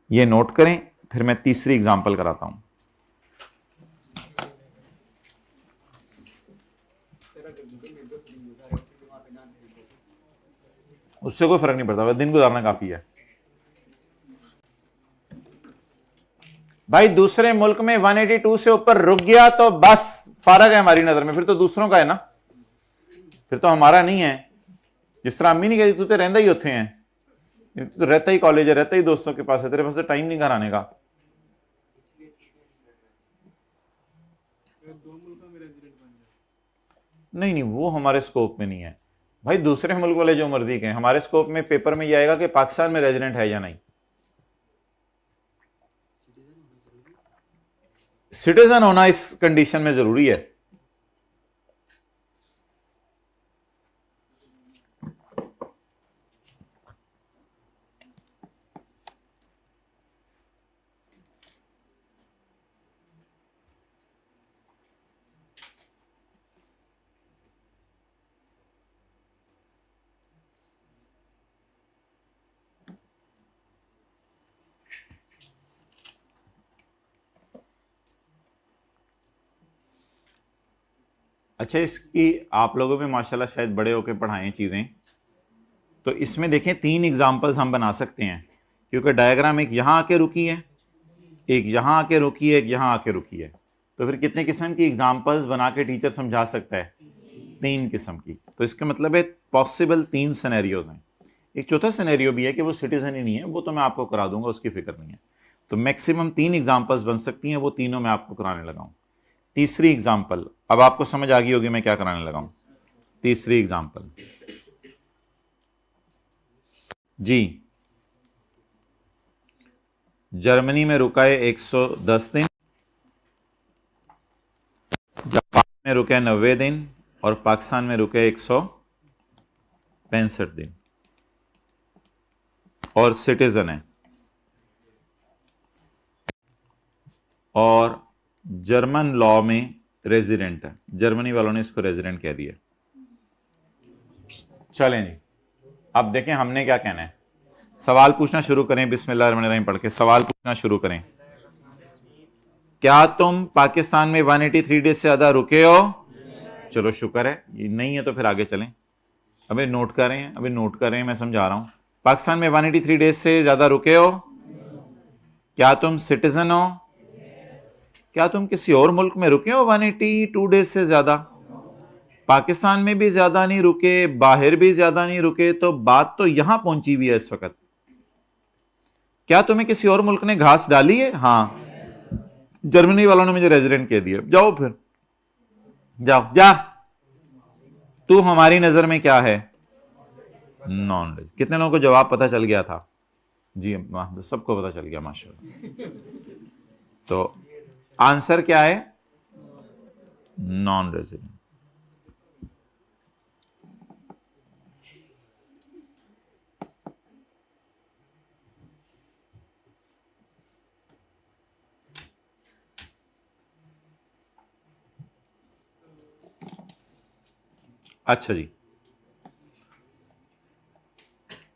ये नोट करें, फिर मैं तीसरी एग्जांपल कराता हूं। उससे कोई फर्क नहीं पड़ता, बस दिन गुजारना काफी है। भाई दूसरे मुल्क में 182 से ऊपर रुक गया तो बस फारग है हमारी नजर में, फिर तो दूसरों का है ना, फिर तो हमारा नहीं है। जिस तरह अम्मी नहीं कहती तू तो रहता ही होते हैं, तो रहता ही कॉलेज है, रहता ही दोस्तों के पास है, तेरे पास टाइम नहीं घर आने का। नहीं नहीं, वो हमारे स्कोप में नहीं है भाई। दूसरे मुल्क वाले जो मर्जी के हैं, हमारे स्कोप में पेपर में ये आएगा कि पाकिस्तान में रेजिडेंट है या नहीं। सिटीजन होना इस कंडीशन में जरूरी है। अच्छा, इसकी आप लोगों में माशाल्लाह शायद बड़े होकर पढ़ाएं चीज़ें, तो इसमें देखें 3 एग्जाम्पल्स हम बना सकते हैं, क्योंकि डायग्राम एक यहाँ आके रुकी है, एक यहाँ आके रुकी है, एक यहाँ आके रुकी है, तो फिर कितने किस्म की एग्जाम्पल्स बना के टीचर समझा सकता है? 3 किस्म की। तो इसका मतलब है पॉसिबल 3 सिनेरियोज हैं। एक चौथा सिनेरियो भी है कि वो सिटीजन ही नहीं है, वो तो मैं आपको करा दूंगा, उसकी फिक्र नहीं है। तो मैक्सिमम 3 एग्जाम्पल्स बन सकती हैं, वो तीनों मैं आपको कराने लगा हूँ। तीसरी एग्जाम्पल, अब आपको समझ आ गई होगी मैं क्या कराने लगा हूं। तीसरी एग्जाम्पल जी, जर्मनी में रुका है 110 दिन, जापान में रुके 90 दिन, और पाकिस्तान में रुके 165 दिन, और सिटीजन है, और जर्मन लॉ में रेजिडेंट है। जर्मनी वालों ने इसको रेजिडेंट कह दिया। चलें जी, अब देखें हमने क्या कहना है। सवाल पूछना शुरू करें, बिस्मिल्लाहिर्रहमानिर्रहीम पढ़ के सवाल पूछना शुरू करें। क्या तुम पाकिस्तान में 183 डेज से ज्यादा रुके हो? चलो शुक्र है, ये नहीं है तो फिर आगे चलें। अभी नोट कर रहे हैं, अभी नोट कर रहे हैं, मैं समझा रहा हूं। पाकिस्तान में 183 डेज से ज्यादा रुके हो? क्या तुम सिटीजन हो? क्या तुम किसी और मुल्क में रुके हो 182 डेज से ज्यादा? पाकिस्तान में भी ज्यादा नहीं रुके, बाहर भी ज्यादा नहीं रुके, तो बात तो यहां पहुंची हुई है इस वक्त। क्या तुम्हें किसी और मुल्क ने घास डाली है? हाँ, जर्मनी वालों ने मुझे रेजिडेंट कह दिया। जाओ फिर, जाओ जा। तू हमारी नजर में क्या है? Non resident. कितने लोगों को जवाब पता चल गया था? जी सबको पता चल गया माशाल्लाह। तो आंसर क्या है? Non resident. अच्छा जी,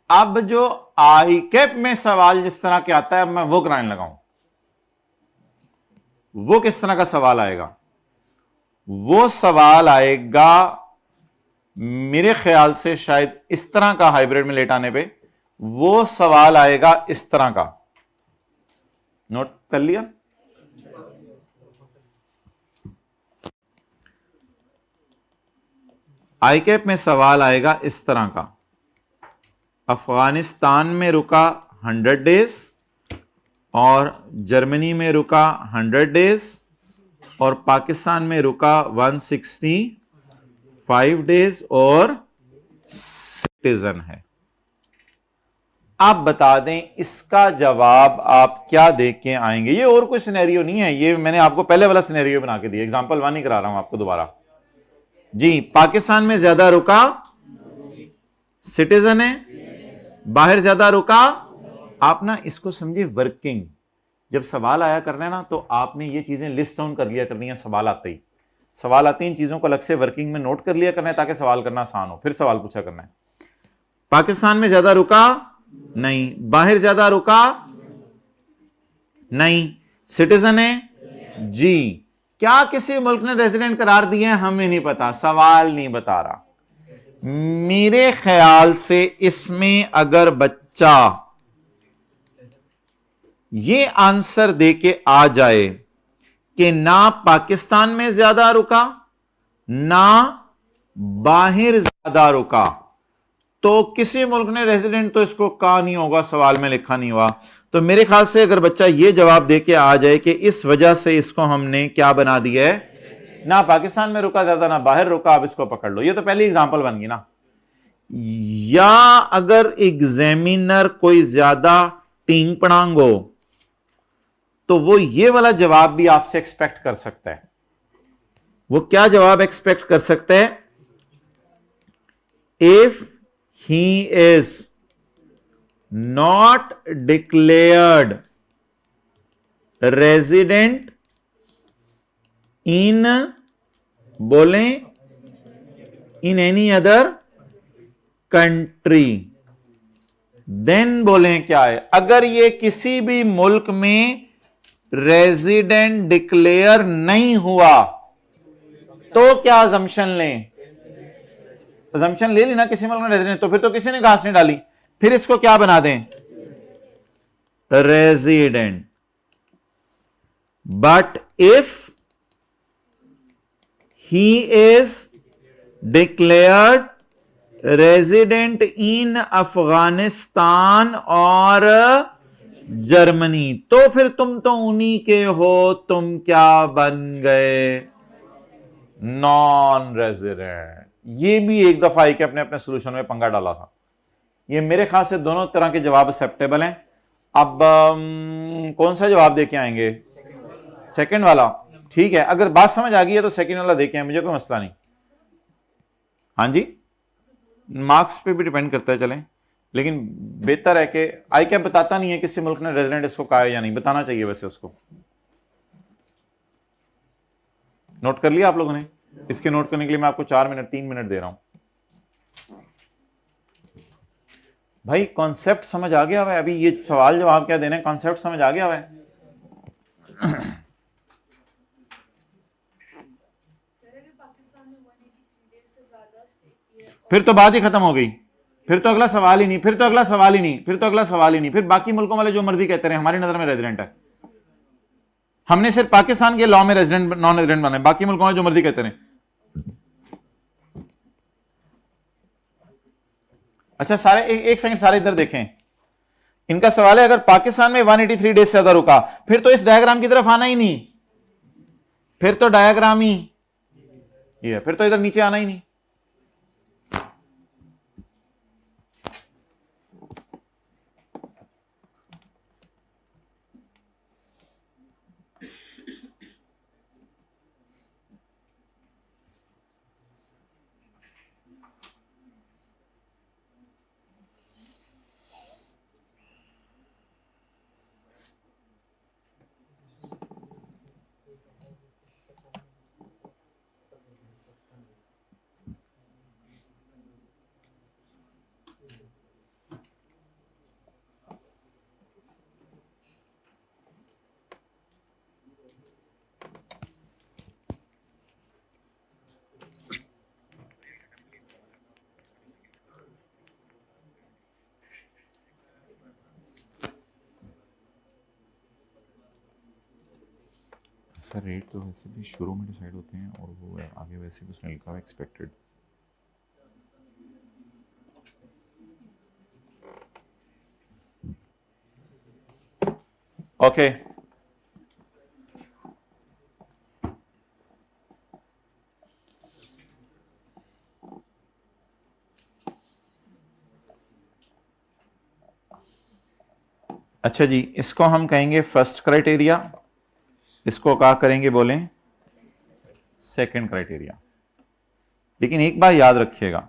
अब जो आई कैप में सवाल जिस तरह के आता है, मैं वो कराने लगा हूं। वो किस तरह का सवाल आएगा? वो सवाल आएगा मेरे ख्याल से शायद इस तरह का, हाइब्रिड में लेट आने पे वो सवाल आएगा इस तरह का। नोट कर लिया? आई कैप में सवाल आएगा इस तरह का। अफगानिस्तान में रुका 100 डेज, और जर्मनी में रुका 100 डेज, और पाकिस्तान में रुका 165 डेज, और सिटीजन है। आप बता दें इसका जवाब आप क्या देख के आएंगे? ये और कोई सिनेरियो नहीं है, ये मैंने आपको पहले वाला सिनेरियो बना के दिया, एग्जांपल 1 ही करा रहा हूं आपको दोबारा। जी, पाकिस्तान में ज्यादा रुका, सिटीजन है, बाहर ज्यादा रुका। आप ना इसको समझे वर्किंग। जब सवाल आया करना है ना, तो आपने ये चीजें लिस्ट डाउन कर लिया करनी है। सवाल आते ही, सवाल आते ही इन चीजों को अलग से वर्किंग में नोट कर लिया करना है, ताकि सवाल करना आसान हो। फिर सवाल पूछा करना है। पाकिस्तान में ज्यादा रुका? नहीं। बाहर ज्यादा रुका? नहीं। सिटीजन है? जी। क्या किसी मुल्क ने रेजिडेंट करार दिए हैं, हमें नहीं पता, सवाल नहीं बता रहा। मेरे ख्याल से इसमें अगर बच्चा ये आंसर देके आ जाए कि ना पाकिस्तान में ज्यादा रुका ना बाहर ज्यादा रुका, तो किसी मुल्क ने रेजिडेंट तो इसको कहा नहीं होगा, सवाल में लिखा नहीं हुआ। तो मेरे ख्याल से अगर बच्चा ये जवाब देके आ जाए कि इस वजह से इसको हमने क्या बना दिया है, ना पाकिस्तान में रुका ज्यादा ना बाहर रुका, अब इसको पकड़ लो, ये तो पहली एग्जांपल बन गई ना। या अगर एग्जामिनर कोई ज्यादा टींग पड़ांग हो तो वो ये वाला जवाब भी आपसे एक्सपेक्ट कर सकता है। वो क्या जवाब एक्सपेक्ट कर सकता है, if he is not declared resident in, बोलें, in any other country, then बोलें क्या है, अगर ये किसी भी मुल्क में रेजिडेंट डिक्लेयर नहीं हुआ तो क्या अजम्पशन लें, अजम्पशन ले लेना किसी मुल्क में रेजिडेंट, तो फिर तो किसी ने घास नहीं डाली, फिर इसको क्या बना दें, resident. But if he is declared resident in Afghanistan और जर्मनी, तो फिर तुम तो उन्हीं के हो, तुम क्या बन गए, नॉन रेजिडेंट। ये भी एक दफा एक अपने अपने सोल्यूशन में पंगा डाला था। ये मेरे ख्याल से दोनों तरह के जवाब एक्सेप्टेबल हैं। अब कौन सा जवाब देके आएंगे, सेकंड वाला, ठीक है। अगर बात समझ आ गई है तो सेकंड वाला देके आए, मुझे कोई मसला नहीं। हाँ जी, मार्क्स पे भी डिपेंड करता है, चलें, लेकिन बेहतर है कि आई क्या बताता नहीं है किसी मुल्क ने रेजिडेंट इसको कहा है या नहीं, बताना चाहिए वैसे उसको। नोट कर लिया आप लोगों ने? इसके नोट करने के लिए मैं आपको 4 मिनट 3 मिनट दे रहा हूं। भाई कॉन्सेप्ट समझ आ गया हुआ है? अभी ये सवाल जवाब क्या देने, कॉन्सेप्ट समझ आ गया हुआ है? फिर तो बात ही खत्म हो गई, फिर तो अगला सवाल ही नहीं, फिर तो अगला सवाल ही नहीं, फिर तो अगला सवाल ही नहीं, फिर बाकी मुल्कों वाले जो मर्जी कहते रहे, हमारी नजर में रेजिडेंट है। हमने सिर्फ पाकिस्तान के लॉ में रेजिडेंट नॉन रेजिडेंट बने, बाकी मुल्कों में जो मर्जी कहते रहे। अच्छा सारे एक सेकंड, सारे इधर देखें। इनका सवाल है अगर पाकिस्तान में 183 डेज से ज्यादा रुका, फिर तो इस डायग्राम की तरफ आना ही नहीं, फिर तो डायग्राम ही ये, फिर तो इधर नीचे आना ही नहीं। सर रेट तो वैसे भी शुरू में डिसाइड होते हैं और वो आगे वैसे भी उसने लिखा हुआ एक्सपेक्टेड। ओके अच्छा जी, इसको हम कहेंगे फर्स्ट क्राइटेरिया, इसको क्या करेंगे बोलें सेकंड क्राइटेरिया। लेकिन एक बात याद रखिएगा,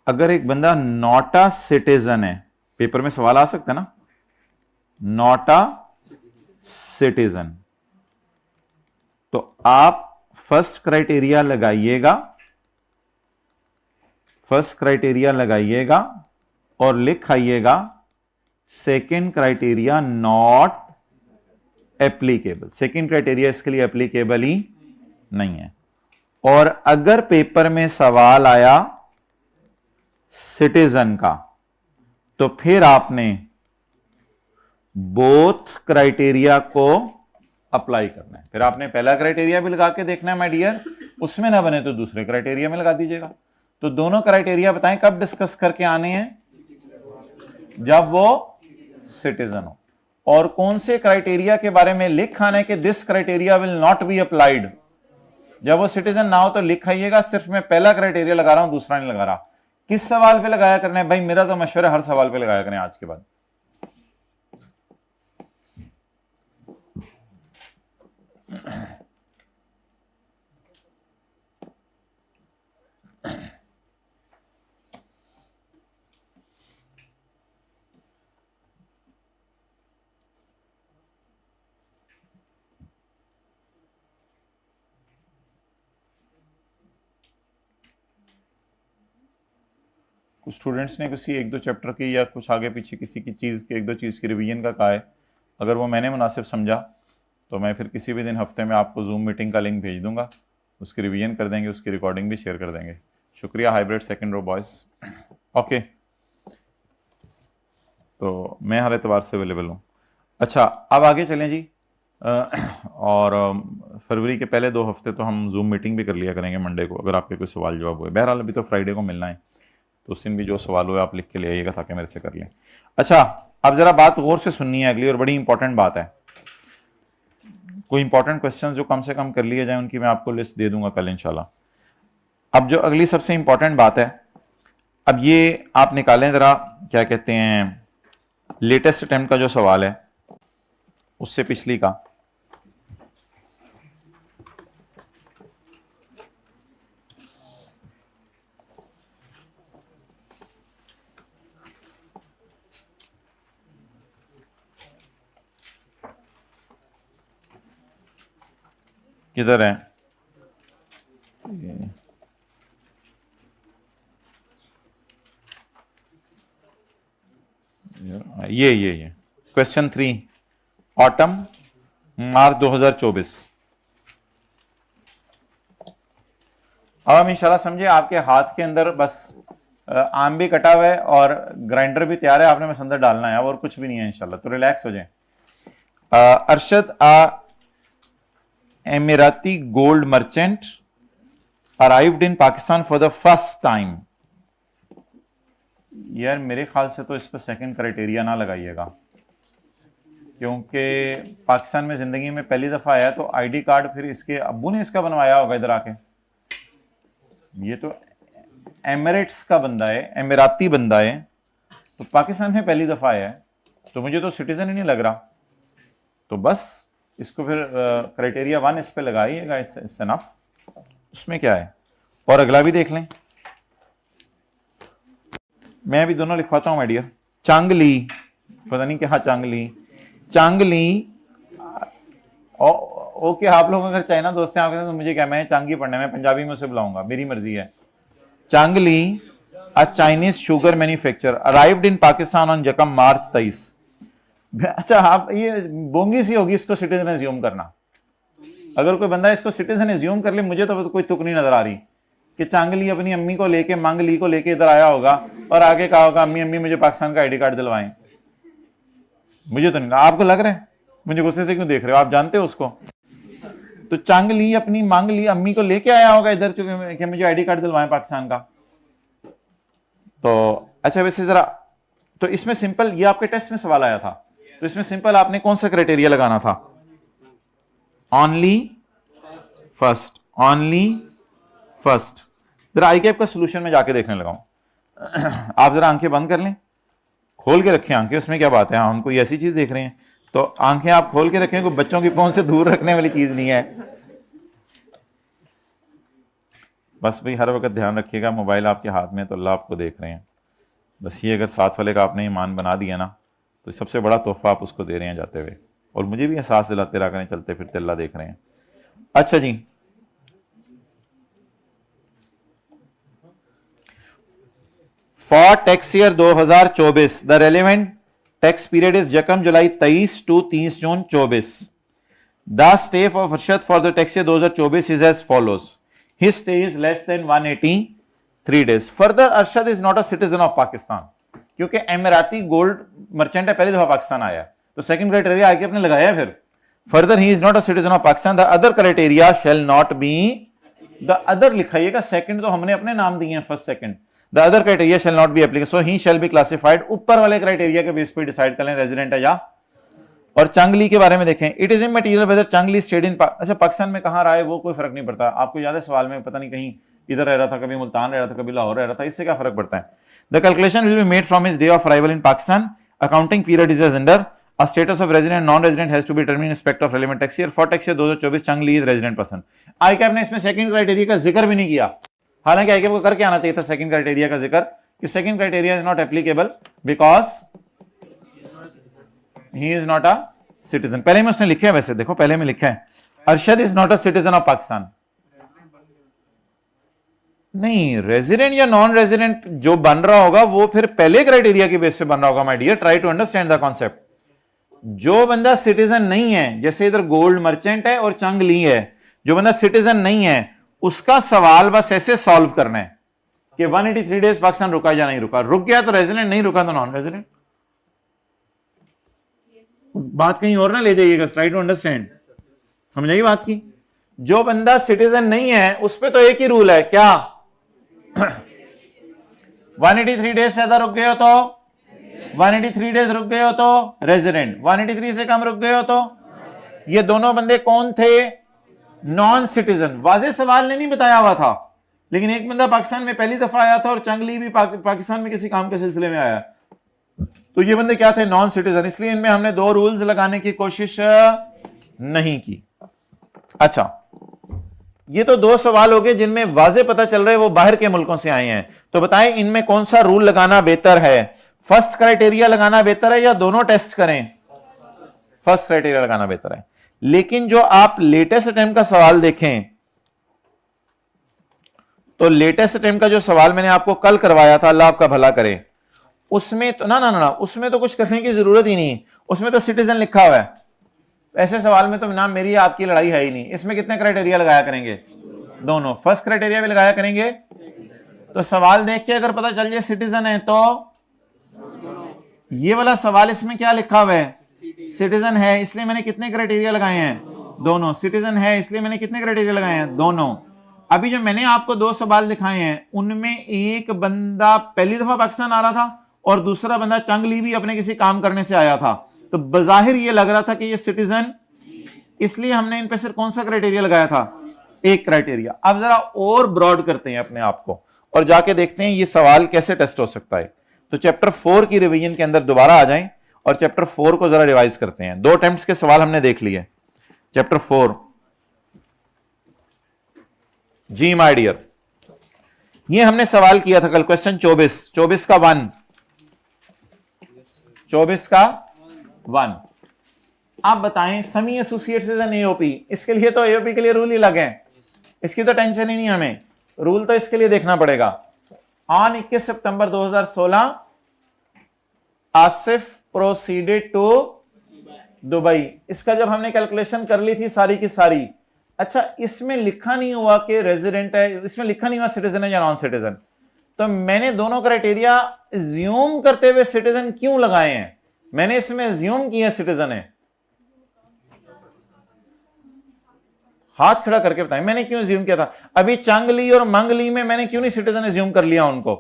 अगर एक बंदा नॉट अ सिटीजन है, पेपर में सवाल आ सकता है ना, नॉट अ सिटीजन, तो आप फर्स्ट क्राइटेरिया लगाइएगा, फर्स्ट क्राइटेरिया लगाइएगा और लिख आइएगा second criteria not applicable, second criteria इसके लिए एप्लीकेबल ही नहीं है। और अगर पेपर में सवाल आया सिटीजन का, तो फिर आपने बोथ क्राइटेरिया को अप्लाई करना है। फिर आपने पहला क्राइटेरिया भी लगा के देखना है माय डियर, उसमें ना बने तो दूसरे क्राइटेरिया में लगा दीजिएगा। तो दोनों क्राइटेरिया बताएं कब डिस्कस करके आने हैं, जब वो सिटीजन हो। और कौन से क्राइटेरिया के बारे में लिख आना है कि this criteria will not be applied, जब वो सिटीजन ना हो तो लिख आइएगा सिर्फ मैं पहला क्राइटेरिया लगा रहा हूं, दूसरा नहीं लगा रहा। किस सवाल पे लगाया करना है भाई, मेरा तो मशवरा है हर सवाल पे लगाया करें आज के बाद। कुछ स्टूडेंट्स ने किसी एक दो चैप्टर की या कुछ आगे पीछे किसी की चीज़ की एक दो चीज़ की रिवीजन का कहा है। अगर वो मैंने मुनासिब समझा तो मैं फिर किसी भी दिन हफ्ते में आपको जूम मीटिंग का लिंक भेज दूंगा, उसकी रिवीजन कर देंगे, उसकी रिकॉर्डिंग भी शेयर कर देंगे। शुक्रिया hybrid second row boys. Okay, तो मैं हर एतबार से अवेलेबल हूँ। अच्छा, अब आगे चलें जी। और फरवरी के पहले 2 हफ्ते तो हम जूम मीटिंग भी कर लिया करेंगे मंडे को, अगर आपके कोई सवाल जवाब हुए। बहरहाल अभी तो फ्राइडे को मिलना है, तो उस दिन भी जो सवाल हुए आप लिख के ले आइएगा ताकि मेरे से कर लें। अच्छा, अब जरा बात गौर से सुननी है अगली, और बड़ी इंपॉर्टेंट बात है। कोई इंपॉर्टेंट क्वेश्चंस जो कम से कम कर लिए जाए उनकी मैं आपको लिस्ट दे दूंगा कल इंशाल्लाह। अब जो अगली सबसे इंपॉर्टेंट बात है, अब ये आप निकालें जरा, क्या कहते हैं, लेटेस्ट अटेम्प्ट का जो सवाल है उससे पिछली का। किधर है ये क्वेश्चन 3 ऑटम मार्च 2024। अब हम इंशाल्लाह समझे आपके हाथ के अंदर बस आम भी कटा हुआ है और ग्राइंडर भी तैयार है, आपने बस अंदर डालना है और कुछ भी नहीं है इंशाल्लाह, तो रिलैक्स हो जाए। Arshad Emirati gold merchant arrived in Pakistan for the first time. यार मेरे ख्याल से तो इस पर सेकंड क्राइटेरिया ना लगाइएगा, क्योंकि पाकिस्तान में जिंदगी में पहली दफा आया तो आईडी कार्ड फिर इसके अब्बू ने इसका बनवाया होगा इधर आके। ये तो एमिरेट्स का बंदा है, एमिराती बंदा है, तो पाकिस्तान में पहली दफा आया है, तो मुझे तो सिटीजन ही नहीं लग रहा। तो बस इसको फिर क्राइटेरिया 1 इस पे लगाइएगा, इट्स इनफ। उसमें क्या है, और अगला भी देख लें। मैं भी दोनों लिखवाता हूं माय डियर। चांगली, पता नहीं क्या चांगली, चांगली। ओके, आप लोग अगर चाइना दोस्त हैं आपके तो मुझे क्या, मैं चांगी पढ़ने में पंजाबी में उसे बुलाऊंगा, मेरी मर्जी है। Changli a Chinese sugar manufacture arrived in Pakistan on जकम मार्च 23। अच्छा, आप ये बोंगी सी होगी इसको सिटीजन एज्यूम करना। अगर कोई बंदा इसको सिटीजन एज्यूम कर ले, मुझे तो कोई तुक नहीं नजर आ रही कि चांगली अपनी अम्मी को लेके, मांगली को लेके इधर आया होगा और आगे कहा होगा अम्मी अम्मी मुझे पाकिस्तान का आईडी कार्ड दिलवाएं। मुझे तो नहीं, आपको लग रहा है? मुझे गुस्से से क्यों देख रहे हो, आप जानते हो उसको? तो चांगली अपनी मांगली अम्मी को लेके आया होगा इधर कि मुझे आईडी कार्ड दिलवाएं पाकिस्तान का। तो अच्छा, वैसे जरा, तो इसमें सिंपल, ये आपके टेस्ट में सवाल आया था, तो इसमें सिंपल आपने कौन सा क्राइटेरिया लगाना था? Only first, only first. जरा आई कैप का सोल्यूशन में जाके देखने लगाऊं। आप जरा आंखें बंद कर लें, खोल के रखें आंखें, उसमें क्या बात है, हम कोई ऐसी चीज देख रहे हैं तो आंखें आप खोल के रखें, कोई बच्चों की पहुंच से दूर रखने वाली चीज नहीं है। बस भाई हर वक्त ध्यान रखिएगा, मोबाइल आपके हाथ में तो अल्लाह आपको देख रहे हैं। बस ये अगर साथ वाले का आपने ईमान बना दिया ना, तो सबसे बड़ा तोहफा आप उसको दे रहे हैं जाते हुए, और मुझे भी एहसास दिलाते रहा करें चलते फिरते अल्लाह देख रहे हैं। अच्छा जी, for tax year 2024 the relevant tax period is यकम जुलाई 23 to 30 June 24। The stay of Arshad for the tax year 2024 is as follows, his stay is less than 183 days. Further Arshad is not a citizen of Pakistan, क्योंकि Emirati gold merchant है, पहली दफा पाकिस्तान आया, तो second criteria आके आपने लगाया। फिर further he is not a citizen of Pakistan, the other criteria shall not be, the other लिखाइएगा, सेकंड तो हमने अपने नाम दिए हैं, first second, the other criteria shall not be applicable, so he shall be classified, ऊपर वाले क्राइटेरिया के बेस पे डिसाइड कर लें रेजिडेंट है या। और चांगली के बारे में देखें, इट इज इमटेरियल वेदर चांगली स्टेड इन, अच्छा पाकिस्तान में कहां रहा है वो कोई फर्क नहीं पड़ता, आपको याद है सवाल में, पता नहीं कहीं इधर रह रहा था, कभी मुल्तान रह रहा था, कभी लाहौर रह रहा था, इससे क्या फर्क पड़ता है। The calculation will be made from his day of arrival in Pakistan, accounting period is as under, a status of resident non resident has to be determined in respect of relevant tax year, for tax year 2024 चांगली is resident person। आईकैप ने इसमें second criteria का जिक्र भी नहीं किया, हालांकि आईकैप को करके आना चाहिए था सेकंड क्राइटेरिया का जिक्र, कि second criteria is not applicable because he is not a citizen. पहले में उसने लिखा है, वैसे देखो पहले में लिखा है Arshad is not a citizen of Pakistan, नहीं रेजिडेंट या नॉन रेजिडेंट जो बन रहा होगा वो फिर पहले क्राइटेरिया के बेस पे बन रहा होगा। My dear, try to understand the concept. जो बंदा सिटीजन नहीं है, जैसे इधर गोल्ड मर्चेंट है और चंग ली है, जो बंदा सिटीजन नहीं है उसका सवाल बस ऐसे सॉल्व करना है कि 183 डेज पाकिस्तान रुका या नहीं रुका, रुक गया तो रेजिडेंट, नहीं रुका तो नॉन रेजिडेंट। बात कहीं और ना ले जाइएगा, ट्राई टू अंडरस्टैंड, समझाइए बात की। जो बंदा सिटीजन नहीं है उस पर तो एक ही रूल है, क्या 183 डेज से ज्यादा रुक गए हो तो 183 डेज रुक गए हो तो रेजिडेंट, 183 से कम रुक गए हो तो, ये दोनों बंदे कौन थे, नॉन सिटीजन। वाज़ेह सवाल ने नहीं बताया हुआ था, लेकिन एक बंदा पाकिस्तान में पहली दफा आया था और चंगली भी पाकिस्तान में किसी काम के सिलसिले में आया, तो ये बंदे क्या थे, नॉन सिटीजन, इसलिए इनमें हमने दो रूल्स लगाने की कोशिश नहीं की। अच्छा, ये तो दो सवाल हो गए जिनमें वाज़ेह पता चल रहा है वो बाहर के मुल्कों से आए हैं, तो बताएं इनमें कौन सा रूल लगाना बेहतर है, फर्स्ट क्राइटेरिया लगाना बेहतर है या दोनों टेस्ट करें, फर्स्ट क्राइटेरिया लगाना बेहतर है। लेकिन जो आप लेटेस्ट अटेम्प्ट का सवाल देखें, तो लेटेस्ट अटेम्प्ट का जो सवाल मैंने आपको कल करवाया था, अल्लाह आपका भला करे, उसमें तो ना उसमें तो कुछ करने की जरूरत ही नहीं, उसमें तो सिटीजन लिखा हुआ है। ऐसे सवाल में तो ना मेरी आपकी लड़ाई है ही नहीं। इसमें कितने क्राइटेरिया लगाया करेंगे, दोनों, फर्स्ट क्राइटेरिया भी लगाया करेंगे, तो सवाल देख के अगर पता चल जाए सिटीजन है तो ये वाला सवाल इसमें क्या लिखा हुआ है, सिटीजन है, इसलिए मैंने कितने क्राइटेरिया लगाए हैं, दोनों, सिटीजन है इसलिए मैंने कितने क्राइटेरिया लगाए हैं, दोनों। अभी जो मैंने आपको दो सवाल दिखाए हैं उनमें एक बंदा पहली दफा पाकिस्तान आ रहा था और दूसरा बंदा चंगली भी अपने किसी काम करने से आया था, तो बजाहिर ये लग रहा था कि ये सिटीजन, इसलिए हमने इन पे सिर्फ कौन सा क्राइटेरिया लगाया था, एक क्राइटेरिया। अब जरा और ब्रॉड करते हैं अपने आप को और जाके देखते हैं ये सवाल कैसे टेस्ट हो सकता है। तो चैप्टर 4 की रिवीजन के अंदर दोबारा आ जाएं और चैप्टर 4 को जरा रिवाइज करते हैं। दो अटेम्प्ट्स के सवाल हमने देख लिए। चैप्टर 4, जी माय डियर, ये हमने सवाल किया था कल, क्वेश्चन 24 का 1, 24 का 1। आप बताएं समी एसोसिएट्स इज एन एओपी, इसके लिए तो एओपी के लिए रूल ही अलग है, इसकी तो टेंशन ही नहीं हमें, रूल तो इसके लिए देखना पड़ेगा। On 21 September 2016 Asif proceeded to Dubai. इसका जब हमने कैलकुलेशन कर ली थी सारी की सारी, अच्छा इसमें लिखा नहीं हुआ कि रेजिडेंट है, इसमें लिखा नहीं हुआ सिटीजन है या नॉन सिटीजन, तो मैंने दोनों क्राइटेरिया अज्यूम करते हुए सिटीजन क्यों लगाए हैं, मैंने इसमें अज्यूम किया सिटीजन है। हाथ खड़ा करके बताएं मैंने क्यों अज्यूम किया था। अभी चांगली और मंगली में मैंने क्यों नहीं सिटीजन अज्यूम कर लिया उनको,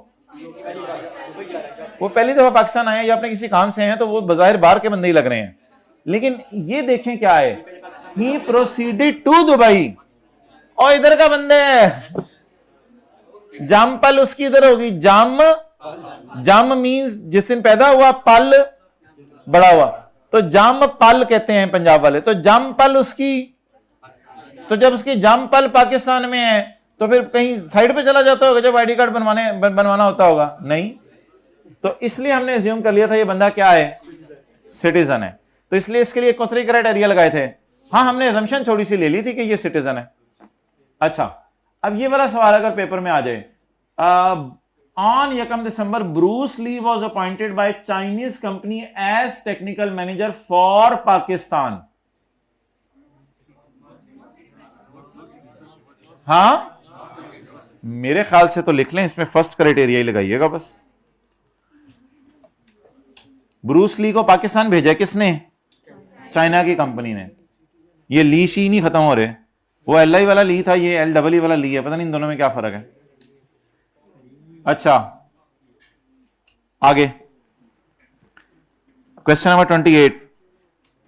वो पहली दफा पाकिस्तान आए या अपने किसी काम से हैं तो वो बजाहिर बाहर के बंदे ही लग रहे हैं। लेकिन ये देखें क्या है, ही प्रोसीडेड टू दुबई, और इधर का बंदा है, जामपल उसकी इधर होगी, जाम मींस जिस दिन पैदा हुआ, पल बड़ा हुआ, तो जाम पल कहते हैं पंजाब वाले, तो जामपल उसकी, तो जब उसकी जामपल पाकिस्तान में है तो फिर कहीं साइड पे चला जाता होगा जब आईडी कार्ड बनवाना होता होगा, नहीं, तो इसलिए हमने अज्यूम कर लिया था ये बंदा क्या है, सिटीजन है, तो इसलिए इसके लिए कौन क्राइटेरिया लगाए थे। हाँ, हमने अजम्पशन थोड़ी सी ले ली थी कि ये सिटीजन है। अच्छा, अब ये वाला सवाल अगर पेपर में आ जाए, on 1 December Bruce Lee was appointed by Chinese company as technical manager for Pakistan. हाँ, मेरे ख्याल से तो लिख लें, इसमें फर्स्ट क्राइटेरिया ही लगाइएगा बस। ब्रूस ली को पाकिस्तान भेजा किसने? चाइना की कंपनी ने। ये ली शी नहीं खत्म हो रहे, वो एल आई वाला ली था, ये एल डबल ई वाला ली है, पता नहीं इन दोनों में क्या फर्क है। अच्छा, आगे question number 28।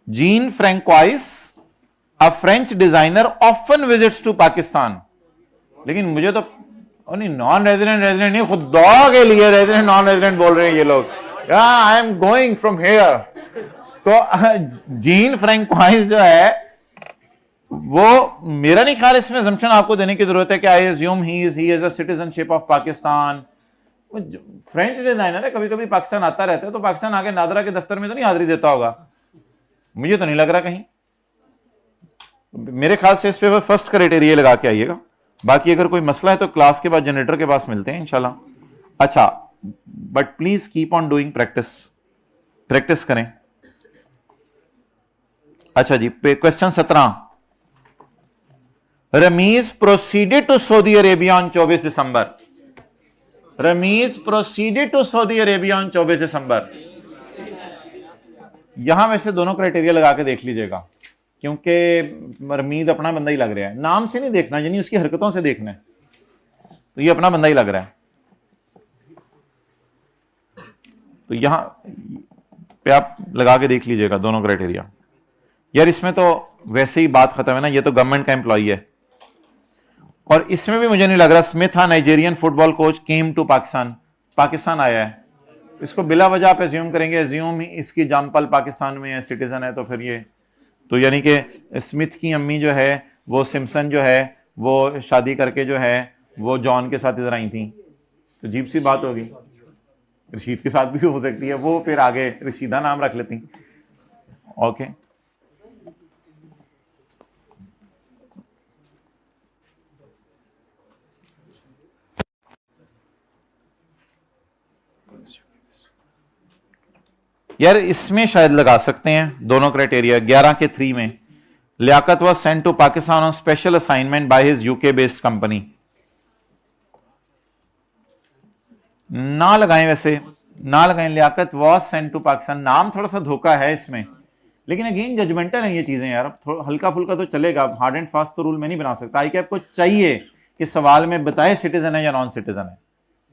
Jean Francois, a French designer, often visits to Pakistan. लेकिन मुझे तो नहीं, नॉन रेजिडेंट रेजिडेंट नहीं, खुदा के लिए रेजिडेंट नॉन रेजिडेंट बोल रहे हैं ये लोग। I am going from here. तो जीन फ्रैंकोइस जो है वो, मेरा नहीं ख्याल इसमें assumption आपको देने की जरूरत है कि I assume he is a citizenship of Pakistan. French designer है, कभी कभी पाकिस्तान आता रहता है, तो पाकिस्तान आके नादरा के दफ्तर में तो नहीं हाजिरी देता होगा, मुझे तो नहीं लग रहा कहीं। मेरे ख्याल से इस पे फर्स्ट क्राइटेरिया लगा के आइएगा। बाकी अगर कोई मसला है तो क्लास के बाद जनरेटर के पास मिलते हैं इंशाल्लाह। अच्छा, but please keep on doing practice, practice करें। अच्छा जी, question 17। Ramiz proceeded to Saudi Arabia on 24 December. Ramiz proceeded to Saudi Arabia on 24 December. यहां वैसे दोनों क्राइटेरिया लगा के देख लीजिएगा, क्योंकि रमीज अपना बंदा ही लग रहा है, नाम से नहीं देखना, यानी उसकी हरकतों से देखना है, तो ये अपना बंदा ही लग रहा है। तो यहां पे आप लगा के देख लीजिएगा दोनों क्राइटेरिया। यार इसमें तो वैसे ही बात खत्म है ना, ये तो गवर्नमेंट का एम्प्लॉई है। और इसमें भी मुझे नहीं लग रहा, स्मिथ था Nigerian football coach, came to Pakistan, Pakistan आया है, इसको बिला वजह आप एज्यूम करेंगे, एज्यूम इसकी जामपल पाकिस्तान में है, सिटीजन है, तो फिर ये तो यानी कि स्मिथ की अम्मी जो है वो सिम्पसन जो है वो शादी करके जो है वो जॉन के साथ इधर आई थी, तो अजीब सी बात होगी। रशीद के साथ भी हो सकती है, वो फिर आगे रशीदा नाम रख लेती। ओके, यार इसमें शायद लगा सकते हैं दोनों क्राइटेरिया। 11 के 3 में Liaquat was sent to Pakistan on special assignment by his UK based company. ना लगाएं, वैसे ना लगाएं, Liaquat was sent to Pakistan, नाम थोड़ा सा धोखा है इसमें, लेकिन अगेन जजमेंटल है ये चीजें यार, थोड़ा हल्का फुल्का तो चलेगा, हार्ड एंड फास्ट तो रूल में नहीं बना सकता। आई कैप को चाहिए कि सवाल में बताए सिटीजन है या नॉन सिटीजन है,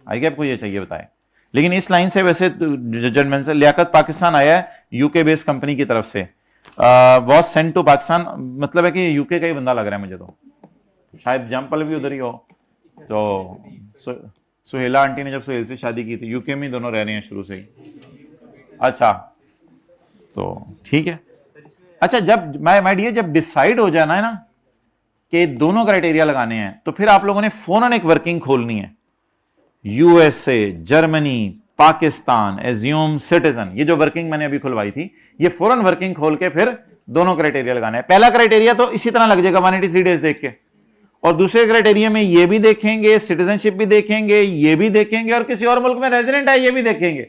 आई कैप को ये चाहिए बताए, लेकिन इस लाइन से वैसे जजमेंट से लियाकत पाकिस्तान आया है यूके बेस्ड कंपनी की तरफ से। वॉज सेंट टू पाकिस्तान मतलब है कि यूके का ही बंदा लग रहा है मुझे, तो शायद जम्पल भी उधर ही हो। तो सुहेला आंटी ने जब सुहेल से शादी की थी, यूके में दोनों रह रहे हैं शुरू से ही। अच्छा, तो ठीक है। अच्छा, जब माय डियर जब डिसाइड हो जाना है ना कि दोनों क्राइटेरिया लगाने हैं, तो फिर आप लोगों ने फौरन एक वर्किंग खोलनी है। USA, Germany, Pakistan, assume citizen, ये जो वर्किंग मैंने अभी खुलवाई थी, ये फौरन वर्किंग खोल के फिर दोनों क्राइटेरिया लगाना है। पहला क्राइटेरिया तो इसी तरह लग जाएगा 183 डेज देख के, और दूसरे क्राइटेरिया में ये भी देखेंगे, सिटीजनशिप भी देखेंगे, ये भी देखेंगे, और किसी और मुल्क में रेजिडेंट है ये भी देखेंगे,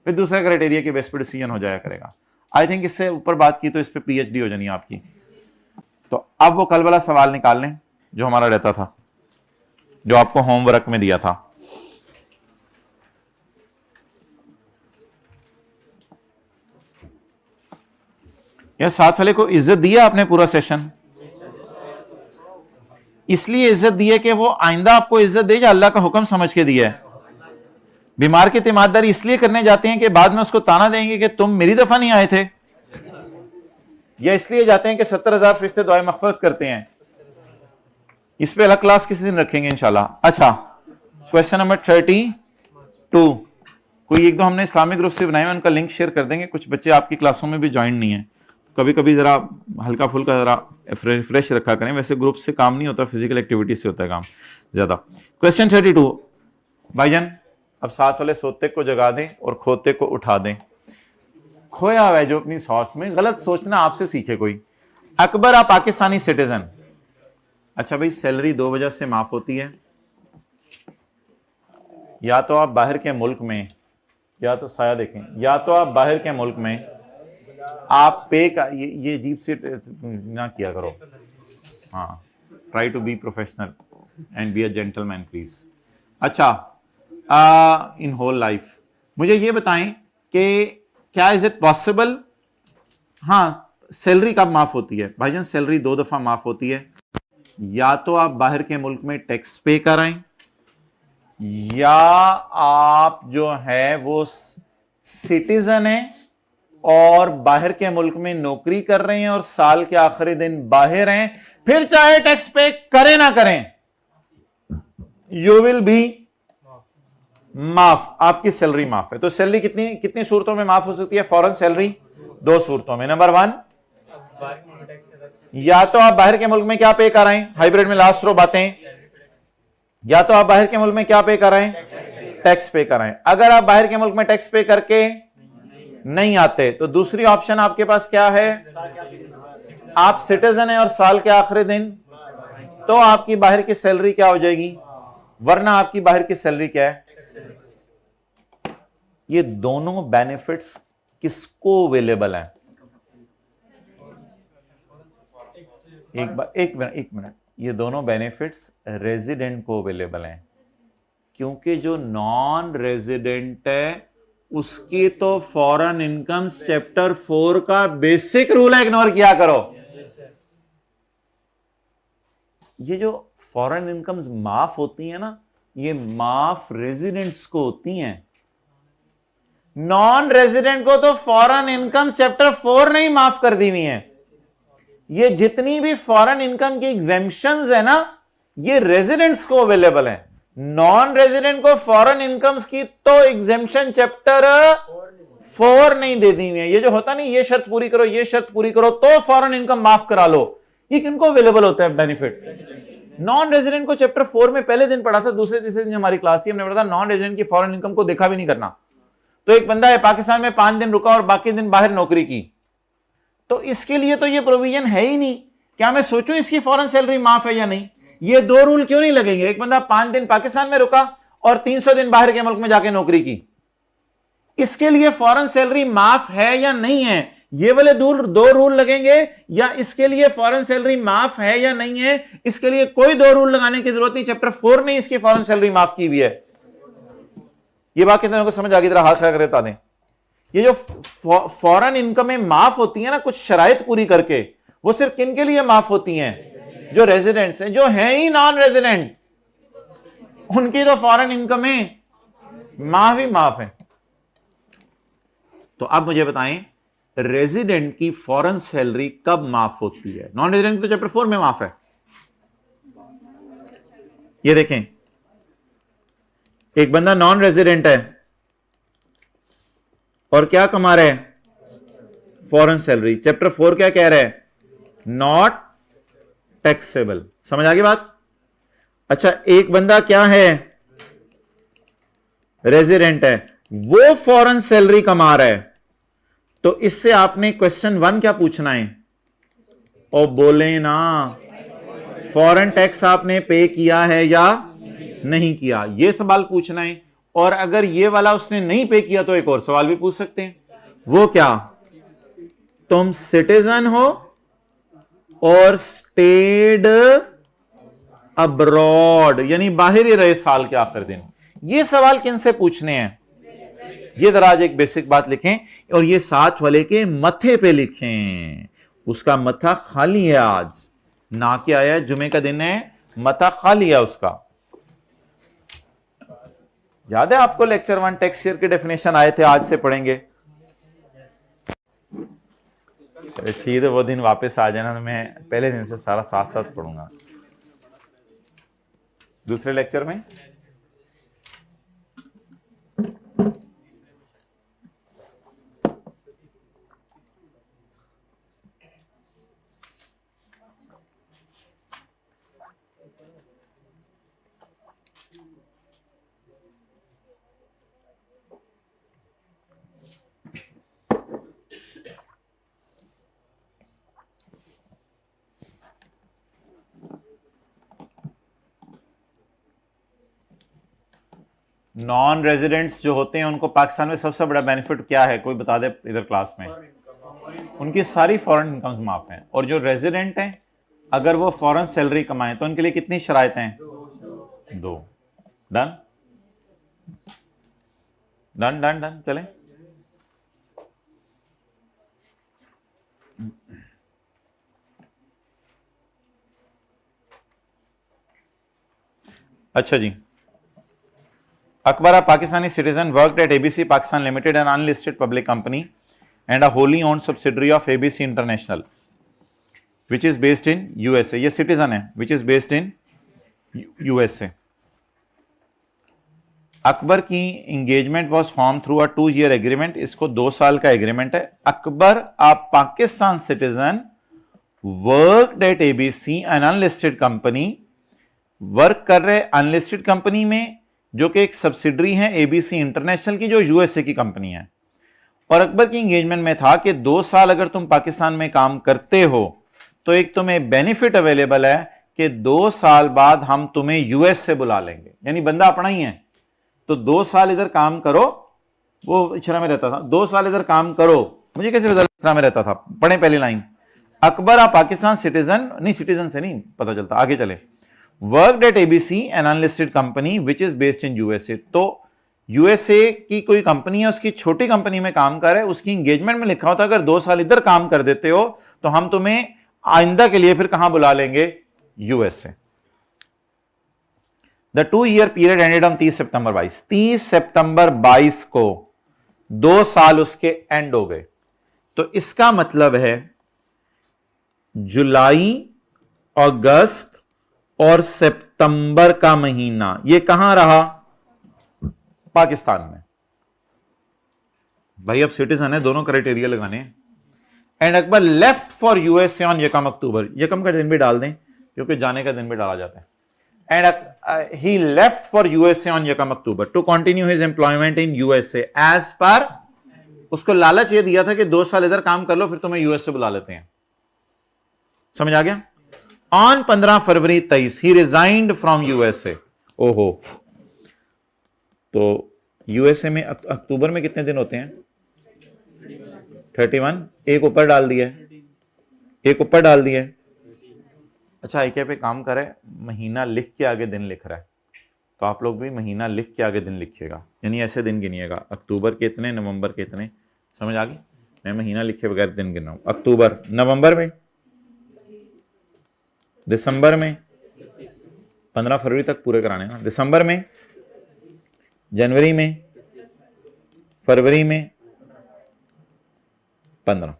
फिर दूसरा क्राइटेरिया के बेस पर डिसीजन हो जाया करेगा। आई थिंक इससे ऊपर बात की तो इस पर पीएचडी हो जानी है आपकी। तो अब वो कल वाला सवाल निकाल लें जो हमारा रहता था, जो आपको होमवर्क में दिया था। यार साथ वाले को इज्जत दिया आपने पूरा सेशन, इसलिए इज्जत दी है कि वो आइंदा आपको इज्जत दे, या अल्लाह का हुक्म समझ के दिया है। बीमार की तीमारदारी इसलिए करने जाते हैं कि बाद में उसको ताना देंगे कि तुम मेरी दफा नहीं आए थे, या इसलिए जाते हैं कि 70,000 फरिश्ते दुआए मग़फ़िरत करते हैं। इस पे अलग क्लास किसी दिन रखेंगे इंशाल्लाह। अच्छा, क्वेश्चन नंबर 32। कोई एक दो हमने इस्लामिक ग्रुप से बनाए, उनका लिंक शेयर कर देंगे। कुछ बच्चे आपकी क्लासों में भी ज्वाइन नहीं है, कभी कभी जरा हल्का फुल्का जरा फ्रेश रखा करें। वैसे ग्रुप से काम नहीं होता, फिजिकल एक्टिविटी से होता है काम ज्यादा। क्वेश्चन 32। भाईजान अब साथ वाले सोते को जगा दें और खोते को उठा दें। खोया हुआ है जो अपनी सोच में, गलत सोचना आपसे सीखे कोई। अकबर आप पाकिस्तानी सिटीजन। अच्छा भाई, सैलरी 2 वजह से माफ होती है, या तो आप बाहर के मुल्क में, या तो साया देखें, या तो आप बाहर के मुल्क में आप पे का, ये अजीब से ना किया करो, हाँ try to be professional. And be a gentleman please. अच्छा, इन होल लाइफ मुझे ये बताएं कि क्या इज इट पॉसिबल, हाँ सैलरी कब माफ होती है भाईजान? सैलरी 2 दफा माफ होती है, या तो आप बाहर के मुल्क में टैक्स पे कराएं, या आप जो है वो सिटीजन हैं और बाहर के मुल्क में नौकरी कर रहे हैं और साल के आखिरी दिन बाहर हैं, फिर चाहे टैक्स पे करें ना करें, यू विल बी माफ, आपकी सैलरी माफ है। तो सैलरी कितनी कितनी सूरतों में माफ हो सकती है फॉरेन सैलरी? 2 सूरतों में। नंबर 1, या तो आप बाहर के मुल्क में क्या पे कराएं, हाइब्रिड में लास्ट रो बातें, या तो आप बाहर के मुल्क में क्या पे कराएं, टैक्स पे कराएं। अगर आप बाहर के मुल्क में टैक्स पे करके नहीं आते तो दूसरी ऑप्शन आपके पास क्या है, आप सिटीजन है और साल के आखिरी दिन, तो आपकी बाहर की सैलरी क्या हो जाएगी, वरना आपकी बाहर की सैलरी क्या है। ये दोनों बेनिफिट्स किसको अवेलेबल है? एक मिनट, ये दोनों बेनिफिट्स रेजिडेंट को अवेलेबल हैं, क्योंकि जो नॉन रेजिडेंट है उसकी तो फॉरेन इनकम्स चैप्टर 4 का बेसिक रूल है, इग्नोर किया करो। ये जो फॉरेन इनकम्स माफ होती है ना, ये माफ रेजिडेंट्स को होती हैं, नॉन रेजिडेंट को तो फॉरेन इनकम चैप्टर 4 ने ही माफ कर दी हुई है। ये जितनी भी फॉरेन इनकम की एग्जेम्पशंस है ना, ये रेजिडेंट्स को अवेलेबल है, नॉन रेजिडेंट को फॉरेन इनकम्स की तो एग्जेम्पशन चैप्टर 4 नहीं दे दी हुई है। ये जो होता नहीं, ये शर्त पूरी करो, ये शर्त पूरी करो तो फॉरेन इनकम माफ करा लो, ये किनको अवेलेबल होता है बेनिफिट? नॉन रेजिडेंट को चैप्टर 4 में पहले दिन पढ़ा था, दूसरे तीसरे दिन हमारी क्लास थी, हमने पढ़ा था नॉन रेजिडेंट की फॉरेन इनकम को देखा भी नहीं करना। तो एक बंदा है पाकिस्तान में 5 दिन रुका और बाकी दिन बाहर नौकरी की, तो इसके लिए तो ये प्रोविजन है ही नहीं। क्या मैं सोचूं इसकी फॉरेन सैलरी माफ है या नहीं? ये 2 रूल क्यों नहीं लगेंगे? एक बंदा 5 दिन पाकिस्तान में रुका और 300 दिन बाहर के मुल्क में जाके नौकरी की, इसके लिए फॉरेन सैलरी माफ है या नहीं है? ये वाले 2 रूल लगेंगे, या इसके लिए फॉरेन सैलरी माफ है या नहीं है, इसके लिए कोई 2 रूल लगाने की जरूरत नहीं, चैप्टर 4 ने इसकी फॉरेन सैलरी माफ की हुई है। ये बात कितने को समझ आ गई? तरह हाथ खड़ा करके बता दें। ये जो फॉरेन इनकम में माफ होती है ना कुछ शराइत पूरी करके, वो सिर्फ किन के लिए माफ होती हैं? जो रेजिडेंट्स हैं, जो हैं ही नॉन रेजिडेंट, उनकी तो फॉरेन इनकम में माफ ही माफ है। तो अब मुझे बताएं, रेजिडेंट की फॉरेन सैलरी कब माफ होती है? नॉन रेजिडेंट तो चैप्टर 4 में माफ है। ये देखें, एक बंदा नॉन रेजिडेंट है और क्या कमा रहे हैं? Foreign salary. चैप्टर 4 क्या कह रहा है? Not taxable. समझ आ गई बात? अच्छा, एक बंदा क्या है? रेजिडेंट है, वो फॉरेन सैलरी कमा रहा है, तो इससे आपने क्वेश्चन 1 क्या पूछना है? और बोले ना, फॉरेन टैक्स आपने पे किया है या नहीं किया, ये सवाल पूछना है। और अगर ये वाला उसने नहीं पे किया तो एक और सवाल भी पूछ सकते हैं, वो क्या? तुम सिटीजन हो और स्टेड अब्रॉड, यानी बाहर ही रहे साल के आखिर दिन। ये सवाल किन से पूछने हैं? ये जरा आज एक बेसिक बात लिखें और ये साथ वाले के मथे पे लिखें। उसका मथा खाली है आज, ना के आया, जुमे का दिन है, मथा खाली है उसका। याद है आपको लेक्चर 1 टैक्स शेयर की डेफिनेशन आए थे, आज से पढ़ेंगे। रशीद वो दिन वापस आ जाना, तो मैं पहले दिन से सारा साथ साथ पढ़ूंगा दूसरे लेक्चर में। नॉन रेजिडेंट्स जो होते हैं उनको पाकिस्तान में सबसे बड़ा बेनिफिट क्या है, कोई बता दे इधर क्लास में? उनकी सारी फॉरेन इनकम्स माफ हैं। और जो रेजिडेंट हैं, अगर वो फॉरेन सैलरी कमाएं तो उनके लिए कितनी शराइत हैं? 2। डन डन डन डन, चले। अच्छा जी, Akbar, a Pakistani citizen, worked at ABC Pakistan Limited, an unlisted public company and a wholly owned subsidiary of ABC International, which is based in USA. ये citizen है, which is based in USA. Akbar की engagement was formed through a 2-year agreement. इसको 2 साल का agreement है. Akbar, a Pakistan citizen, worked at ABC, an unlisted company, work कर रहे unlisted company में जो कि एक सब्सिडरी है एबीसी इंटरनेशनल की, जो यूएसए की कंपनी है। और अकबर की एंगेजमेंट में था कि 2 साल अगर तुम पाकिस्तान में काम करते हो तो एक तुम्हें बेनिफिट अवेलेबल है कि 2 साल बाद हम तुम्हें यूएस से बुला लेंगे, यानी बंदा अपना ही है। तो 2 साल इधर काम करो, वो इशरा में रहता था, 2 साल इधर काम करो, मुझे कैसे पता इशरा में रहता था, पढ़े पहली line. Akbar a Pakistan citizen, नहीं सिटीजन से नहीं पता चलता, आगे चले। Worked at ABC, an unlisted company which is based in USA. तो यूएसए की कोई कंपनी है, उसकी छोटी कंपनी में काम कर रहा है, उसकी एंगेजमेंट में लिखा होता है अगर 2 साल इधर काम कर देते हो तो हम तुम्हें आइंदा के लिए फिर कहां बुला लेंगे, USA. The 2-year period ended on 30 सितंबर 22। 30 सितंबर 22 को 2 साल उसके एंड हो गए। तो इसका मतलब है जुलाई, अगस्त और सितंबर का महीना ये कहां रहा, पाकिस्तान में। भाई अब सिटीजन है, दोनों क्राइटेरिया लगाने हैं। And Akbar left for USA on यकम अक्टूबर, यकम का दिन भी डाल दें क्योंकि जाने का दिन भी डाला जाता है। And he left for USA on यकम October to continue his employment in USA as per, उसको लालच ये दिया था कि 2 साल इधर काम कर लो फिर तुम्हें यूएसए बुला लेते हैं। समझ आ गया। On 15 February 23 he resigned from USA. ओहो, तो यूएसए में अक्टूबर में कितने दिन होते हैं, 31। एक ऊपर डाल दिया, एक ऊपर डाल दिया। अच्छा, एक पे काम करे, महीना लिख के आगे दिन लिख रहा है, तो आप लोग भी महीना लिख के आगे दिन लिखिएगा, यानी ऐसे दिन गिनिएगा, अक्टूबर के इतने, नवंबर के इतने। समझ आ गई। मैं महीना लिखे बगैर दिन गिन रहा हूं। अक्टूबर, नवंबर में, दिसंबर में, 15 फरवरी तक पूरे कराने ना, दिसंबर में, जनवरी में, फरवरी में, 15।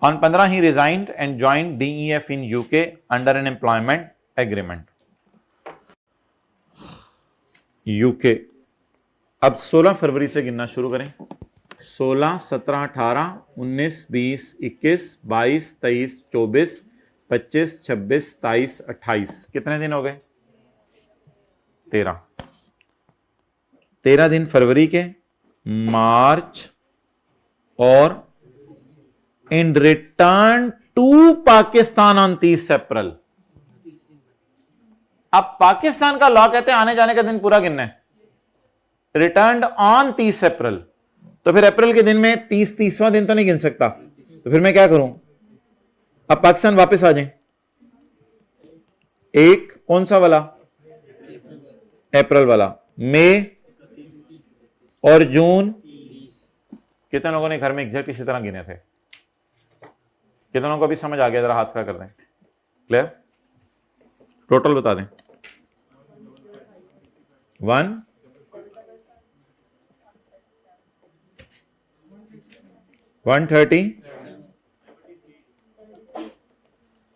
On 15 he resigned and joined DEF in UK under an employment agreement. UK. अब 16 फरवरी से गिनना शुरू करें। 16, 17, 18, 19, 20, 21, 22, 23, 24, 25, 26, 27, 28, कितने दिन हो गए, 13। 13 दिन फरवरी के, मार्च, और in return to Pakistan on 30 April. अब पाकिस्तान का लॉ कहते हैं आने जाने का दिन पूरा गिनना है। रिटर्न ऑन 30 अप्रैल, तो फिर अप्रैल के दिन में 30वां दिन तो नहीं गिन सकता, तो फिर मैं क्या करूं, अब पाकिस्तान वापस आ जाएं। एक कौन सा वाला, अप्रैल वाला, मई और जून। कितने लोगों ने घर में एग्जैक्ट इसी तरह गिने थे, कितने लोगों को भी समझ आ गया, जरा हाथ खड़ा कर दें। क्लियर, टोटल बता दें। 1, 130,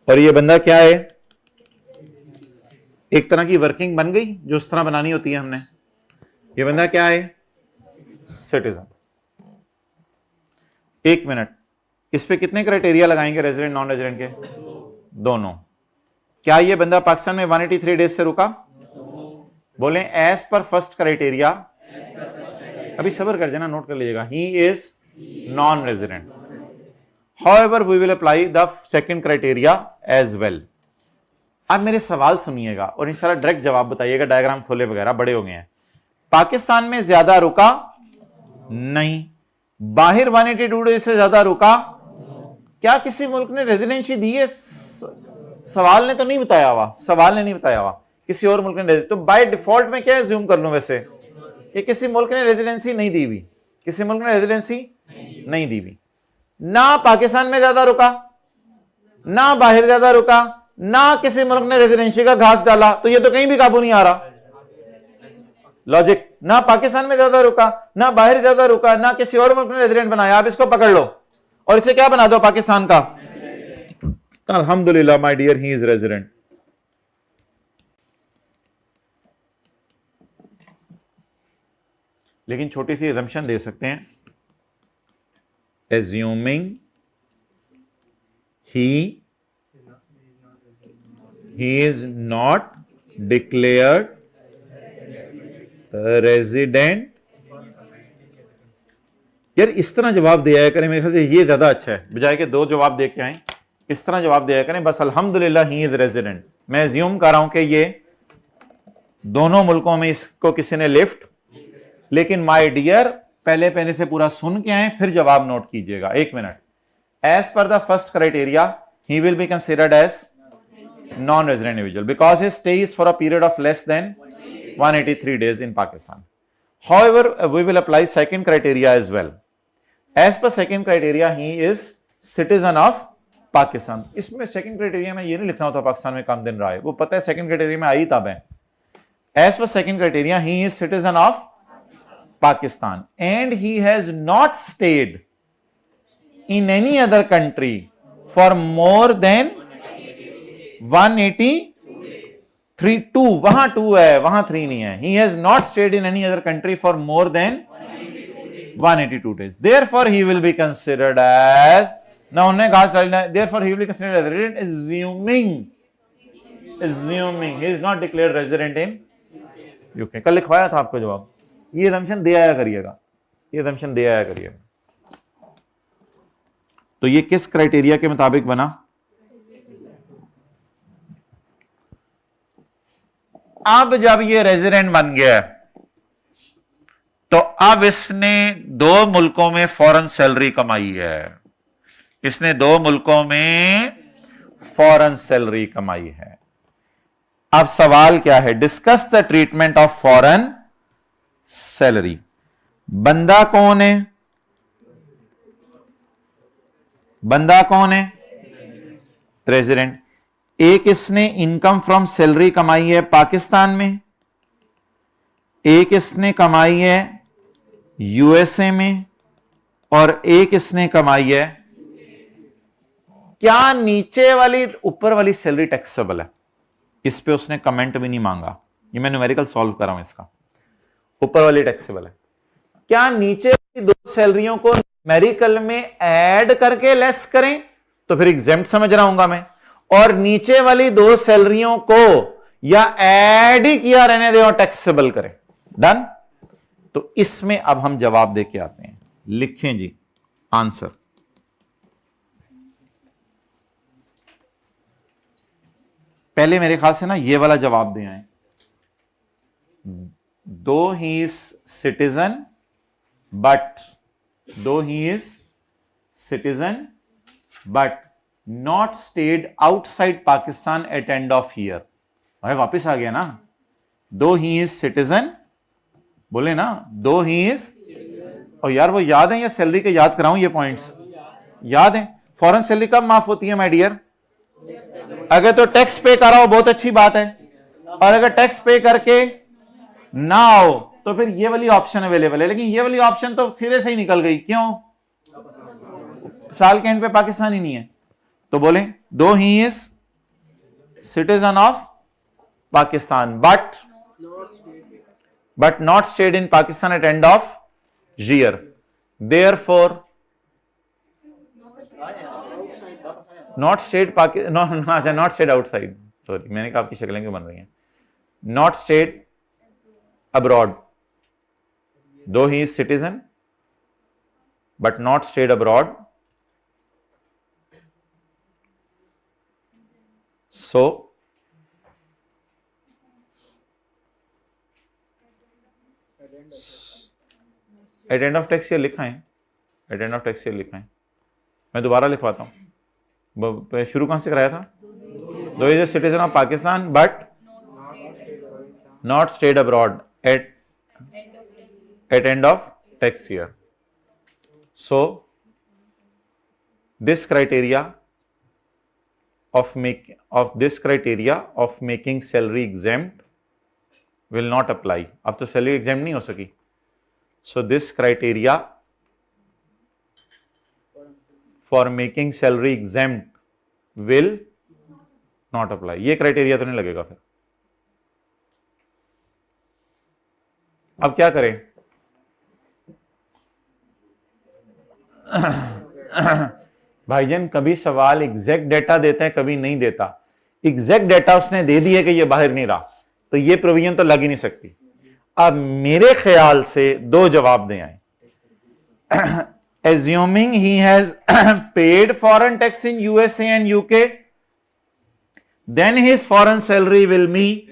और ये बंदा क्या है, एक तरह की वर्किंग बन गई जो उस तरह बनानी होती है हमने। ये बंदा क्या है, सिटीजन। 1 मिनट, इस पे कितने क्राइटेरिया लगाएंगे, रेजिडेंट नॉन रेजिडेंट के, दोनों। क्या ये बंदा पाकिस्तान में 183 डेज से रुका, बोले एज पर फर्स्ट क्राइटेरिया, अभी सब्र कर जाना, नोट कर लीजिएगा, he is non resident. However we will apply the second criteria as well. अब मेरे सवाल सुनिएगा और इंशाल्लाह डायरेक्ट जवाब बताइएगा, डायग्राम खोले वगैरह बड़े हो गए हैं। पाकिस्तान में ज्यादा रुका नहीं, बाहर 182 डेज से ज्यादा रुका, क्या किसी मुल्क ने रेजिडेंसी दी है, सवाल ने तो नहीं बताया हुआ, सवाल ने नहीं बताया हुआ किसी और मुल्क ने, तो बाय डिफॉल्ट में क्या एज्यूम कर लूं वैसे कि किसी मुल्क ने रेजिडेंसी नहीं दी हुई, किसी मुल्क ने रेजिडेंसी नहीं दी हुई, ना पाकिस्तान में ज्यादा रुका, ना बाहर ज्यादा रुका, ना किसी मुल्क ने रेजिडेंसी का घास डाला, तो ये तो कहीं भी काबू नहीं आ रहा लॉजिक। ना पाकिस्तान में ज्यादा रुका, ना बाहर ज्यादा रुका, ना किसी और मुल्क ने रेजिडेंट बनाया। आप इसको पकड़ लो और इसे क्या बना दो, पाकिस्तान का। अल्हम्दुलिल्लाह my dear, he is resident. लेकिन छोटी सी assumption दे सकते हैं, assuming he is not declared resident। यार इस तरह जवाब दिया करें, मेरे ख्याल से ये ज्यादा अच्छा है, बजाय के दो जवाब दे के आए, इस तरह जवाब दिया करें, बस अल्हम्दुलिल्लाह ही इज रेजिडेंट। मैं एज्यूम कर रहा हूं कि ये दोनों मुल्कों में इसको किसी ने लिफ्ट, लेकिन माय डियर पहले से पूरा सुन के आए, फिर जवाब नोट कीजिएगा। एक minute. As per the first criteria, he will be considered as non resident individual because his stay is for a period of less than 183 days in Pakistan. However, we will apply second criteria as well. As per second criteria, he is citizen of Pakistan. इसमें second criteria में ये नहीं लिखना होता पाकिस्तान में कम दिन रहा है, वो पता है second criteria में आई तब है। As per second criteria, he is citizen of Pakistan and he has not stayed in any other country for more than 183 2, वहां 2 है, वहां 3 नहीं है। He has not stayed in any other country for more than 182 days. Therefore, he will be considered as, now उन्होंने घास डालना, therefore he will be considered as resident, assuming he is not declared resident in UK. कल लिखवाया था आपको जवाब, ये assumption दे आया करिएगा, ये assumption दे आया करिएगा। तो ये किस क्राइटेरिया के मुताबिक बना? अब जब ये रेजिडेंट बन गया तो अब इसने 2 मुल्कों में फॉरेन सैलरी कमाई है, इसने 2 मुल्कों में फॉरेन सैलरी कमाई है। अब सवाल क्या है? Discuss the treatment of foreign salary. बंदा कौन है? बंदा कौन है? रेजिडेंट। एक इसने इनकम फ्रॉम सैलरी कमाई है पाकिस्तान में, एक इसने कमाई है यूएसए में, और एक इसने कमाई है, क्या नीचे वाली ऊपर वाली सैलरी टैक्सेबल है? इस पे उसने कमेंट भी नहीं मांगा, ये मैं न्यूमेरिकल सॉल्व कर रहा हूं इसका। ऊपर वाली टैक्सेबल है, क्या नीचे वाली 2 सैलरियों को न्यूमेरिकल में ऐड करके लेस करें तो फिर एग्जेम्प्ट समझ रहा हूंगा मैं, और नीचे वाली 2 सैलरियों को या ऐड ही किया रहने दे और टैक्सेबल करें। डन। तो इसमें अब हम जवाब देके आते हैं। लिखें जी आंसर। पहले मेरे ख्याल से ना ये वाला जवाब दे आए, though he is citizen but not stayed outside Pakistan at end of year. भाई वापिस आ गया ना, दो ही इज सिटीजन, बोले ना दो ही इज, और यार वो याद है या सैलरी के याद कराऊं? ये पॉइंट्स याद है? फॉरेन सैलरी कब माफ होती है माय डियर? अगर तो टैक्स पे कराओ बहुत अच्छी बात है, और अगर टैक्स पे करके ना आओ तो फिर ये वाली ऑप्शन अवेलेबल है, लेकिन ये वाली ऑप्शन तो सिरे से ही निकल गई। क्यों? साल के एंड पे पाकिस्तान ही नहीं है। तो बोले though he is citizen of Pakistan but not stayed in Pakistan at end of year, therefore not stayed not stayed outside, sorry मैंने कहा आपकी शक्लें क्यों बन रही हैं, not stayed abroad, though he is citizen but not stayed abroad, so at end of text year लिखा है, at end of text year लिखा है। मैं दोबारा लिखवाता हूं, शुरू कहां से कराया था? दो is a citizen of Pakistan but not stayed abroad at end of tax year. So this criteria of making salary exempt will not apply. अब तो salary exempt नहीं हो सकी. So this criteria for making salary exempt will not apply. ये criteria तो नहीं लगेगा फिर. अब क्या करें? भाईजान कभी सवाल एग्जैक्ट डेटा देता है, कभी नहीं देता. एग्जैक्ट डेटा उसने दे दिया कि ये बाहर नहीं रहा, तो ये प्रोविजन तो लग ही नहीं सकती. अब मेरे ख्याल से दो जवाब दे आए. Assuming he has paid foreign tax in USA and UK, then his foreign salary will be.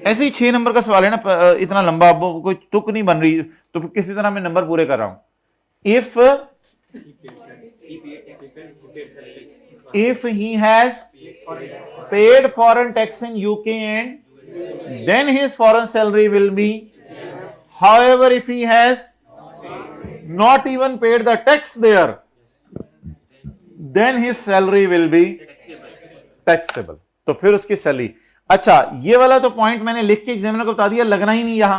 ऐसे ही 6 नंबर का सवाल है ना, इतना लंबा, अब कोई तुक नहीं बन रही, तो किसी तरह मैं नंबर पूरे कर रहा हूं. If he has paid foreign tax in UK and then his foreign salary will be. However, if he has not even paid the tax there, then his salary will be taxable. तो फिर उसकी salary. अच्छा, ये वाला तो point मैंने लिख के एग्जामिनर को बता दिया, लगना ही नहीं. यहां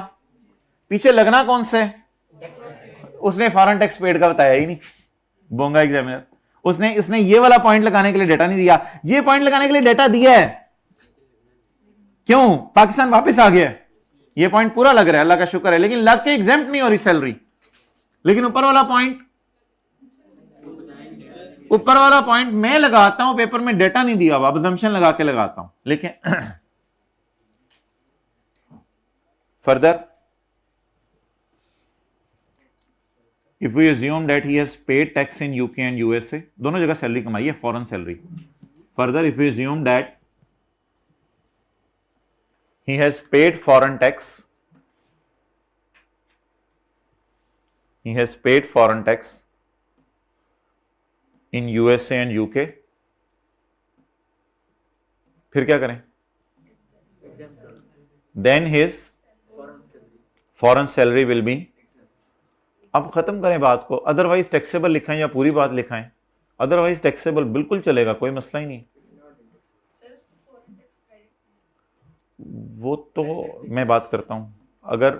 पीछे लगना कौन से, उसने फॉरेन टैक्स पेड का बताया ही नहीं. बोंगा एग्जामिनर, उसने ये वाला पॉइंट लगाने के लिए डेटा नहीं दिया, ये पॉइंट लगाने के लिए डेटा दिया है. क्यों? पाकिस्तान वापस आ गया. ये पॉइंट पूरा लग रहा है, अल्लाह का शुक्र है, लेकिन लग के एग्जेम्प्ट नहीं हो रही सैलरी. लेकिन ऊपर वाला पॉइंट मैं लगाता हूं, पेपर में डेटा नहीं दिया हुआ, अजम्पशन लगा के लगाता हूं. लेकिन further, if we assume that he has paid tax in UK and USA, दोनों जगह सैलरी कमाई है, foreign salary. Further, if we assume that he has paid foreign tax, in USA and UK, फिर क्या करें? Then his foreign salary will be. अब खत्म करें बात को. अदरवाइज टैक्सेबल लिखाएं या पूरी बात लिखाएं. अदरवाइज टैक्सेबल बिल्कुल चलेगा, कोई मसला ही नहीं. वो तो मैं बात करता हूं, अगर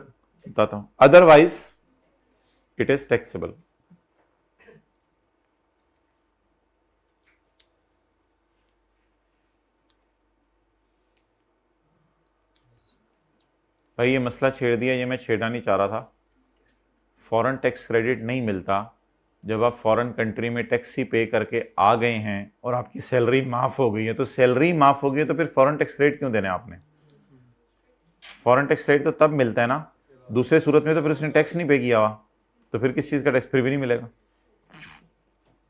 बताता हूं. Otherwise it is taxable. भाई ये मसला छेड़ दिया, ये मैं छेड़ना नहीं चाह रहा था. फॉरेन टैक्स क्रेडिट नहीं मिलता जब आप फॉरेन कंट्री में टैक्स ही पे करके आ गए हैं और आपकी सैलरी माफ हो गई है. तो सैलरी माफ हो गई है तो फिर फॉरेन टैक्स क्रेडिट क्यों देना है आपने? फॉरेन टैक्स क्रेडिट तो तब मिलता है ना, दूसरे सूरत में तो फिर उसने टैक्स नहीं पे किया हुआ, तो फिर किस चीज का टैक्स फिर भी नहीं मिलेगा.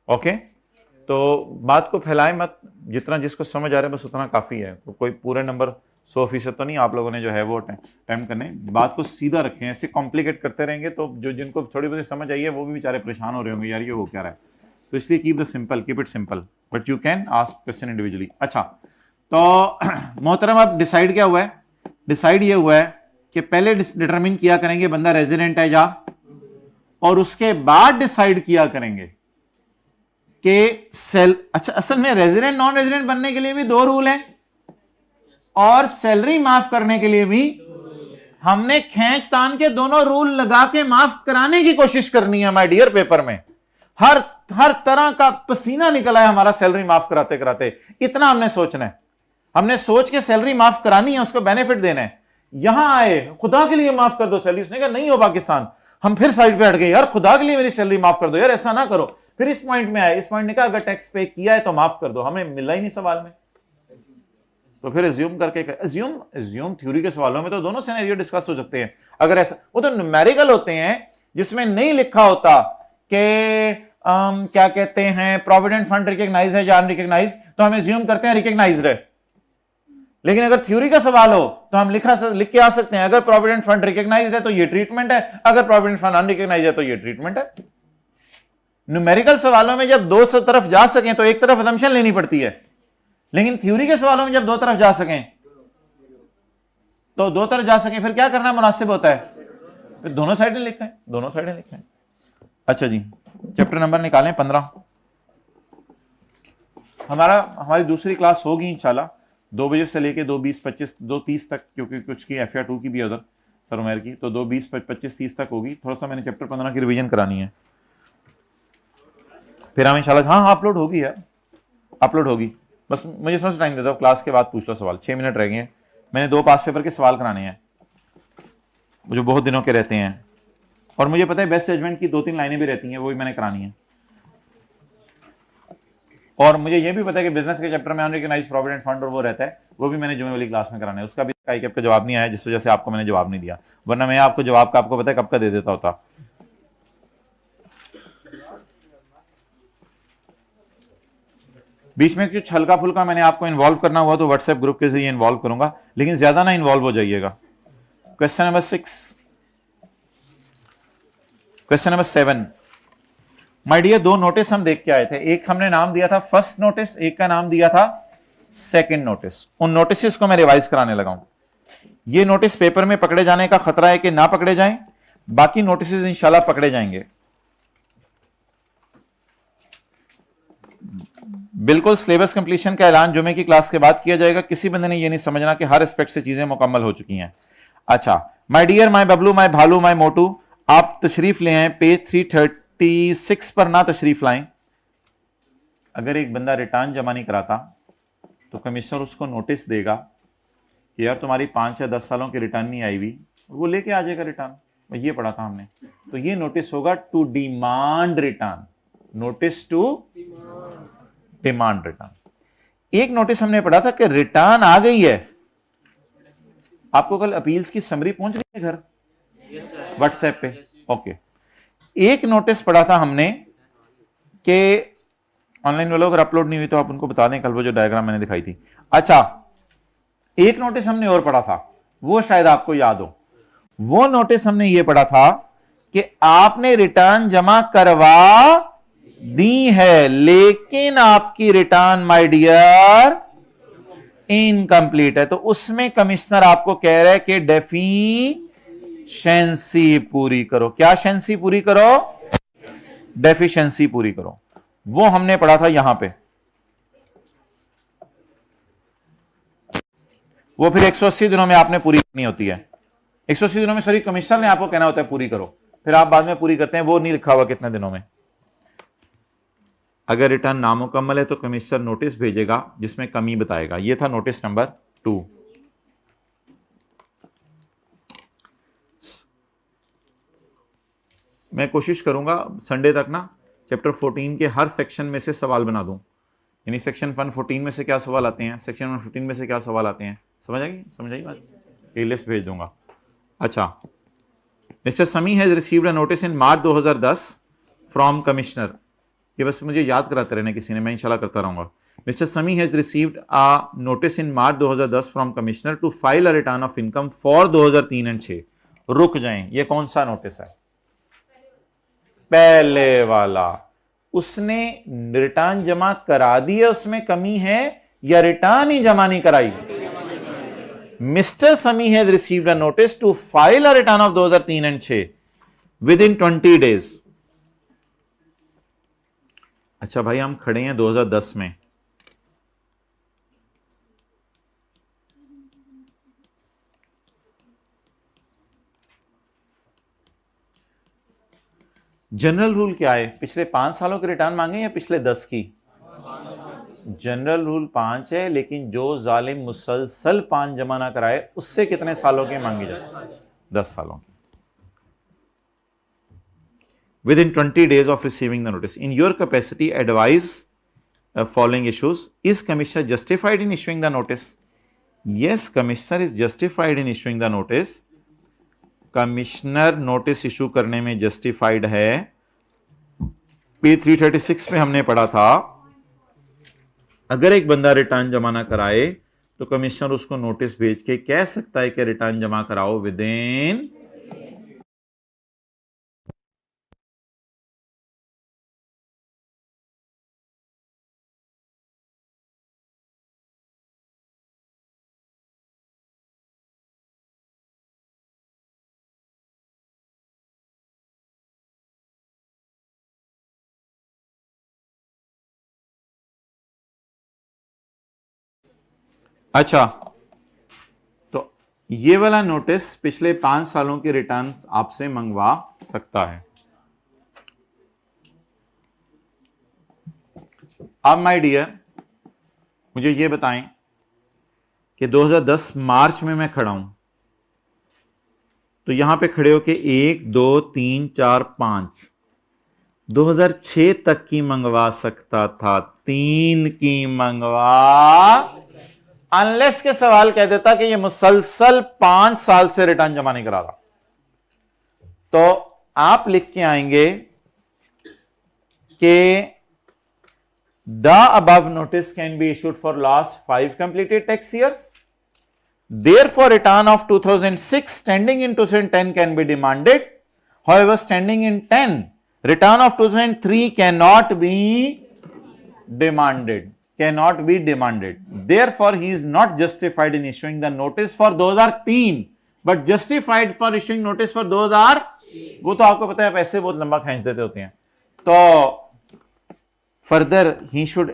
ओके, तो बात को फैलाए मत, जितना जिसको समझ आ रहा है बस उतना काफी है. कोई पूरे नंबर 100% तो नहीं आप लोगों ने जो है वो अटेम्प्ट करने. बात को सीधा रखें, ऐसे कॉम्प्लिकेट करते रहेंगे तो जो जिनको थोड़ी बहुत समझ आई है वो भी बेचारे परेशान हो रहे होंगे, यार ये हो क्या रहा है. तो इसलिए keep it simple, but you can ask question individually. अच्छा, तो मोहतरम अब डिसाइड क्या हुआ है? डिसाइड ये हुआ है कि पहले डिटरमिन किया करेंगे बंदा रेजिडेंट है या, और उसके बाद डिसाइड किया करेंगे कि अच्छा, असल में रेजिडेंट नॉन रेजिडेंट बनने के लिए भी 2 रूल हैं और सैलरी माफ करने के लिए भी. हमने खींच तान के दोनों रूल लगा के माफ कराने की कोशिश करनी है माय डियर. पेपर में हर तरह का पसीना निकला है हमारा सैलरी माफ कराते कराते. इतना हमने सोचना है, हमने सोच के सैलरी माफ करानी है, उसको बेनिफिट देना है. यहां आए खुदा के लिए माफ कर दो सैलरी, उसने कहा नहीं हो पाकिस्तान. हम फिर साइड पे हट गए, यार खुदा के लिए मेरी सैलरी माफ कर दो, यार ऐसा ना करो. फिर इस पॉइंट में आए, इस पॉइंट ने कहा अगर टैक्स पे किया है तो माफ कर दो. हमें मिला ही नहीं सवाल में, तो फिर एज्यूम करके एज्यूम थ्योरी के सवालों में तो दोनों सिनेरियो डिस्कस हो सकते हैं. अगर ऐसा, वो तो न्यूमेरिकल होते हैं जिसमें नहीं लिखा होता कि क्या कहते हैं प्रोविडेंट फंड रिकॉग्नाइज है या अनरिकॉग्नाइज, तो हम एज्यूम करते हैं रिकॉग्नाइज्ड है. लेकिन अगर थ्योरी का सवाल हो तो हम लिख के आ सकते हैं अगर प्रोविडेंट फंड रिकॉग्नाइज्ड है तो ये ट्रीटमेंट है, अगर प्रोविडेंट फंड अनरिकॉग्नाइज्ड है तो ये ट्रीटमेंट है. न्यूमेरिकल सवालों में जब 2 तरफ जा सकें तो एक तरफ असम्पशन लेनी पड़ती है, लेकिन थ्योरी के सवालों में जब 2 तरफ जा सकें तो दो तरफ जा सके, फिर क्या करना मुनासिब होता है, फिर दोनों साइडें लिखें, दोनों साइडें लिखें। अच्छा जी, चैप्टर नंबर निकालें 15। हमारी दूसरी क्लास होगी इंशाल्लाह 2 बजे से लेके 2:20-25 2:30 तक, क्योंकि कुछ की FR2 की भी है उधर सर उमेर की, तो 2:20-25-30 तक होगी। थोड़ा सा मैंने चैप्टर 15 की रिवीजन करानी है, फिर हम इंशाल्लाह, हाँ अपलोड होगी यार, अपलोड होगी। बस मुझे थोड़ा सा टाइम दे दो, क्लास के बाद पूछ लो सवाल, 6 मिनट रह गए हैं। मैंने 2 पास पेपर के सवाल कराने हैं जो बहुत दिनों के रहते हैं, और मुझे पता है बेस्ट जजमेंट की 2-3 लाइनें भी रहती हैं, वो भी मैंने करानी है। और मुझे ये भी पता है कि बिजनेस के चैप्टर में अनरिकग्नाइज्ड प्रोविडेंट फंड और वो रहता है, वो भी मैंने जुमे वाली क्लास में कराना है। उसका भी का जवाब नहीं आया, जिस वजह से आपको मैंने जवाब नहीं दिया, वरना मैं आपको जवाब का आपको पता है कब का दे देता होता। बीच में कुछ हल्का फुल्का मैंने आपको इन्वॉल्व करना हुआ तो व्हाट्सएप ग्रुप के जरिए इन्वॉल्व करूंगा, लेकिन ज्यादा ना इन्वॉल्व हो जाइएगा। Question number 6, question number 7। My dear, 2 notice हम देख के आए थे, एक हमने नाम दिया था फर्स्ट नोटिस, एक का नाम दिया था सेकंड नोटिस। उन नोटिस को मैं रिवाइज कराने लगा हूं। ये नोटिस पेपर में पकड़े जाने का खतरा है कि ना पकड़े जाएं, बाकी नोटिस इंशाल्लाह पकड़े जाएंगे। बिल्कुल सिलेबस कंप्लीशन का ऐलान जुमे की क्लास के बाद किया जाएगा। किसी बंदे ने यह नहीं समझना कि हर एस्पेक्ट से चीजें मुकम्मल हो चुकी हैं। अच्छा, my dear, my Bablu, my भालू, माय मोटू, आप तशरीफ ले आए पेज 336 पर, ना तशरीफ लाएं। अगर एक बंदा रिटर्न जमा नहीं कराता तो कमिश्नर उसको नोटिस देगा कि यार तुम्हारी 5 या 10 सालों की रिटर्न नहीं आई हुई, वो लेके आ जाएगा रिटर्न। ये पढ़ा था हमने। तो ये नोटिस होगा to demand return, notice to demand return. एक नोटिस हमने पढ़ा था कि रिटर्न आ गई है, आपको कल अपील्स की समरी पहुंच गई है घर व्हाट्सएप पे, ओके। एक नोटिस पढ़ा था हमने कि ऑनलाइन वालों अगर अपलोड नहीं हुई तो आप उनको बता दें, कल वो जो डायग्राम मैंने दिखाई थी। अच्छा, एक नोटिस हमने और पढ़ा था, वो शायद आपको याद हो। वो नोटिस हमने ये पढ़ा था कि आपने रिटर्न जमा करवा दी है, लेकिन आपकी रिटर्न माय डियर इनकंप्लीट है। तो उसमें कमिश्नर आपको कह रहा है कि डेफिशिएंसी पूरी करो। क्या शेंसी पूरी करो? डेफिशिएंसी पूरी करो। वो हमने पढ़ा था यहां पे। वो फिर 180 दिनों में आपने पूरी करनी होती है। 180 दिनों में सॉरी, कमिश्नर ने आपको कहना होता है पूरी करो, फिर आप बाद में पूरी करते हैं। वो नहीं लिखा हुआ कितने दिनों में। अगर रिटर्न नामुकम्मल है तो कमिश्नर नोटिस भेजेगा जिसमें कमी बताएगा। ये था नोटिस नंबर 2। मैं कोशिश करूंगा संडे तक ना चैप्टर 14 के हर सेक्शन में से सवाल बना दूं, यानी सेक्शन 114 में से क्या सवाल आते हैं, सेक्शन 115 में से क्या सवाल आते हैं। समझ आई बात? ये लिस्ट भेज दूंगा। अच्छा, mister Sami has received a notice in March 2010 from commissioner. ये बस मुझे याद कराते रहने किसी ने, मैं इंशाल्लाह करता रहूंगा। Mister Sami has received a notice in March 2010 from commissioner to file a return of income for 2003 and 6। रुक जाएं, ये कौन सा नोटिस है? पहले वाला। उसने रिटर्न जमा करा दी है, उसमें कमी है, या रिटर्न ही जमा नहीं कराई? Mister Sami has received a notice to file a return of 2003 and 6 within 20 days. अच्छा भाई, हम खड़े हैं 2010 में, जनरल रूल क्या है? पिछले 5 सालों के रिटर्न मांगे या पिछले 10 की? जनरल रूल 5 है, लेकिन जो जालिम मुसलसल 5 जमा ना कराए उससे कितने सालों के मांगी जाए? 10 सालों की। Within 20 days of receiving the notice, in your capacity, advise following issues. Is Commissioner justified in issuing the notice? Yes, Commissioner is justified in issuing the notice. Commissioner notice issue करने में जस्टिफाइड है। Page 336 में हमने पढ़ा था, अगर एक बंदा रिटर्न जमा ना कराए तो कमिश्नर उसको नोटिस भेज के कह सकता है कि रिटर्न जमा कराओ विद इन अच्छा, तो ये वाला नोटिस पिछले 5 सालों के रिटर्न आपसे मंगवा सकता है। अब माय डियर मुझे ये बताएं कि 2010 मार्च में मैं खड़ा हूं, तो यहां पे खड़े होके 1 2 3 4 5 2006 तक की मंगवा सकता था, 3 की मंगवा, अनलेस के सवाल कह देता कि ये मुसलसल 5 साल से रिटर्न जमा नहीं करा रहा, तो आप लिख के आएंगे कि the above notice can be issued for last 5 completed tax years, therefore return of 2006 standing in 2010 can be demanded, however standing in 10 return of 2003 cannot be demanded, therefore he is not justified in issuing the notice for 2003 but justified for issuing notice for 2000, वो तो आपको पता है पैसे बहुत लंबा खींच देते होते हैं, तो further he should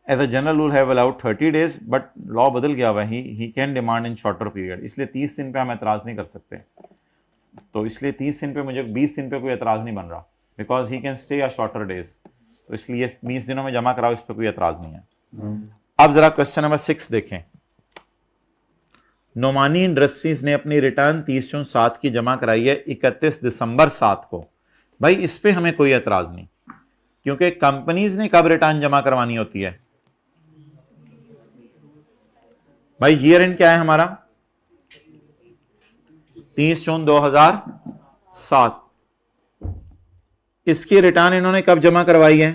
as a general rule have allowed 30 days, but law बदल गया हुआ है, he can demand in shorter period, इसलिए 30 दिन पे हम एतराज नहीं कर सकते, तो इसलिए 30 दिन पे मुझे 20 दिन पे कोई एतराज नहीं बन रहा, because he can stay a shorter days, तो इसलिए 20 दिनों में जमा कराओ, इस पर कोई एतराज नहीं है। अब जरा क्वेश्चन नंबर 6 देखें। नोमानी इंडस्ट्रीज ने अपनी रिटर्न 30/7 की जमा कराई है 31 दिसंबर 7 को, भाई इस पे हमें कोई एतराज नहीं, क्योंकि कंपनीज ने कब रिटर्न जमा करवानी होती है भाई, ईयर एंड क्या है हमारा 30 जून 2007, इसकी रिटर्न इन्होंने कब जमा करवाई है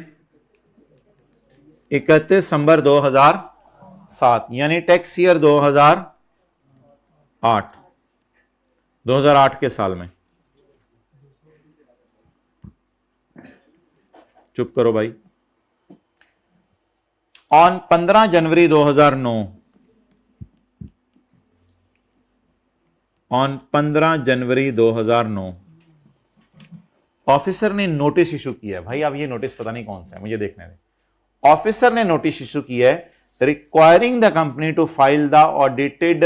31 दिसंबर 2007, यानी टैक्स ईयर 2008 के साल में। चुप करो भाई। On 15 January 2009, on 15 January 2009 officer ने नोटिस इशू किया है, भाई अब ये नोटिस पता नहीं कौन सा है, मुझे देखने दें। ऑफिसर ने नोटिस इशू किया है requiring the company to file the audited,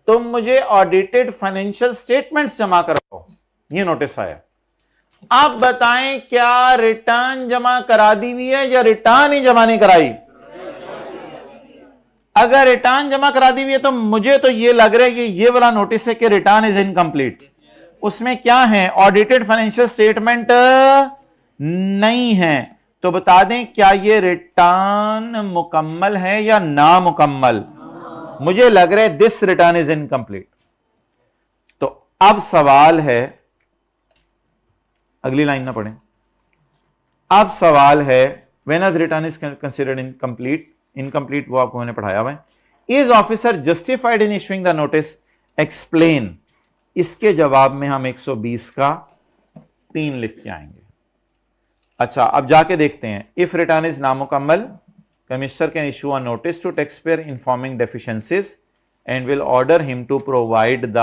तुम मुझे ऑडिटेड फाइनेंशियल स्टेटमेंट्स जमा करो, ये नोटिस आया। आप बताएं क्या रिटर्न जमा करा दी हुई है या रिटर्न ही जमा नहीं कराई? अगर रिटर्न जमा करा दी हुई है तो मुझे तो ये लग रहा है कि ये वाला नोटिस है कि रिटर्न इज इनकम्प्लीट, उसमें क्या है ऑडिटेड फाइनेंशियल स्टेटमेंट नहीं है, तो बता दें क्या ये रिटर्न मुकम्मल है या नामुकम्मल? मुझे लग रहा है दिस रिटर्न इज इनकम्प्लीट। तो अब सवाल है, अगली लाइन ना पढ़ें, अब सवाल है when a return is considered incomplete, incomplete वो आपको मैंने पढ़ाया हुआ है। Is officer justified in issuing the notice, explain, इसके जवाब में हम 120 का 3 लिख के आएंगे। अच्छा अब जाके देखते हैं, इफ रिटर्न इज नामुकम्मल commissioner can issue a notice to tax payer informing deficiencies and will order him to provide the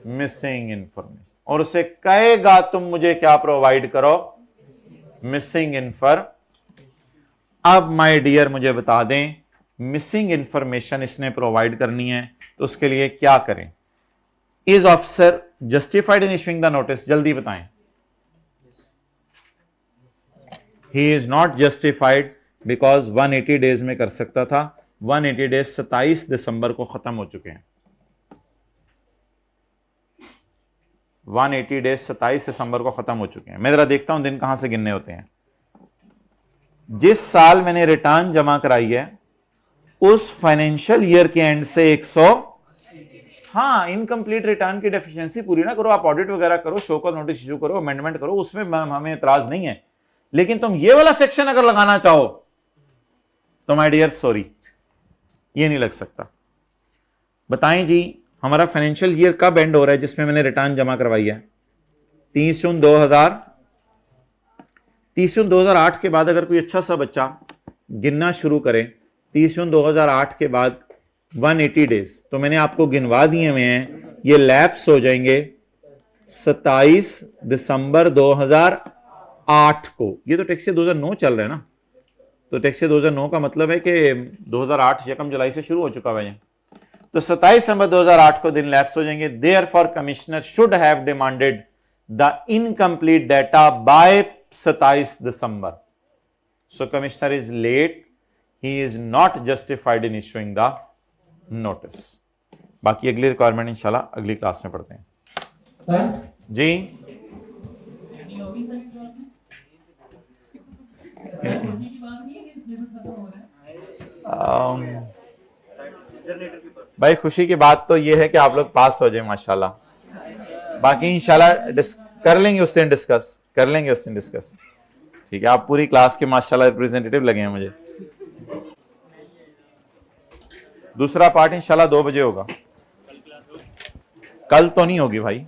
missing information, और उसे कहेगा तुम मुझे क्या प्रोवाइड करो, मिसिंग इंफॉर्मेशन। अब माय डियर मुझे बता दें मिसिंग इंफॉर्मेशन इसने प्रोवाइड करनी है तो उसके लिए क्या करें? Is officer justified in issuing the notice, जल्दी बताएं। ही is not justified because 180 days में कर सकता था, 180 डेज 27 दिसंबर को खत्म हो चुके हैं, 180 डेज 27 दिसंबर को खत्म हो चुके हैं। मैं जरा देखता हूं दिन कहां से गिनने होते हैं। जिस साल मैंने रिटर्न जमा कराई है उस फाइनेंशियल ईयर के एंड से 100, हाँ इनकम्प्लीट रिटर्न की डेफिशिएंसी पूरी ना करो, आप ऑडिट वगैरह करो, शो कॉज नोटिस इशू करो, अमेंडमेंट करो, उसमें हमें एतराज नहीं है, लेकिन तुम ये वाला सेक्शन अगर लगाना चाहो तो माय डियर सॉरी, ये नहीं लग सकता। बताएं जी हमारा फाइनेंशियल ईयर कब एंड हो रहा है जिसमें मैंने रिटर्न जमा करवाई है? 30 जून 2008 के बाद अगर कोई अच्छा सा बच्चा गिनना शुरू करे 30 जून 2008 के बाद 180 डेज, तो मैंने आपको गिनवा दिए हुए हैं, ये लैप्स हो जाएंगे 27 दिसंबर 2008 को। ये तो टैक्स ईयर 2009 चल रहा है ना, तो टैक्स 2009 का मतलब है कि 2008 यकम जुलाई से शुरू हो चुका हुआ है। तो 27 नवंबर 2008 को दिन लैप्स हो जाएंगे। Therefore commissioner should have demanded the incomplete data by 27 December. So commissioner is late, he is not justified in issuing the notice. बाकी अगली रिक्वायरमेंट इंशाल्लाह अगली क्लास में पढ़ते हैं। सर जी भाई खुशी की बात तो ये है कि आप लोग पास हो जाए माशाल्लाह। बाकी इंशाल्लाह कर लेंगे उस दिन डिस्कस, कर लेंगे उस दिन डिस्कस। ठीक है, आप पूरी क्लास के माशाल्लाह रिप्रेजेंटेटिव लगे हैं मुझे। दूसरा पार्ट इंशाल्लाह 2 बजे होगा। कल तो नहीं होगी भाई।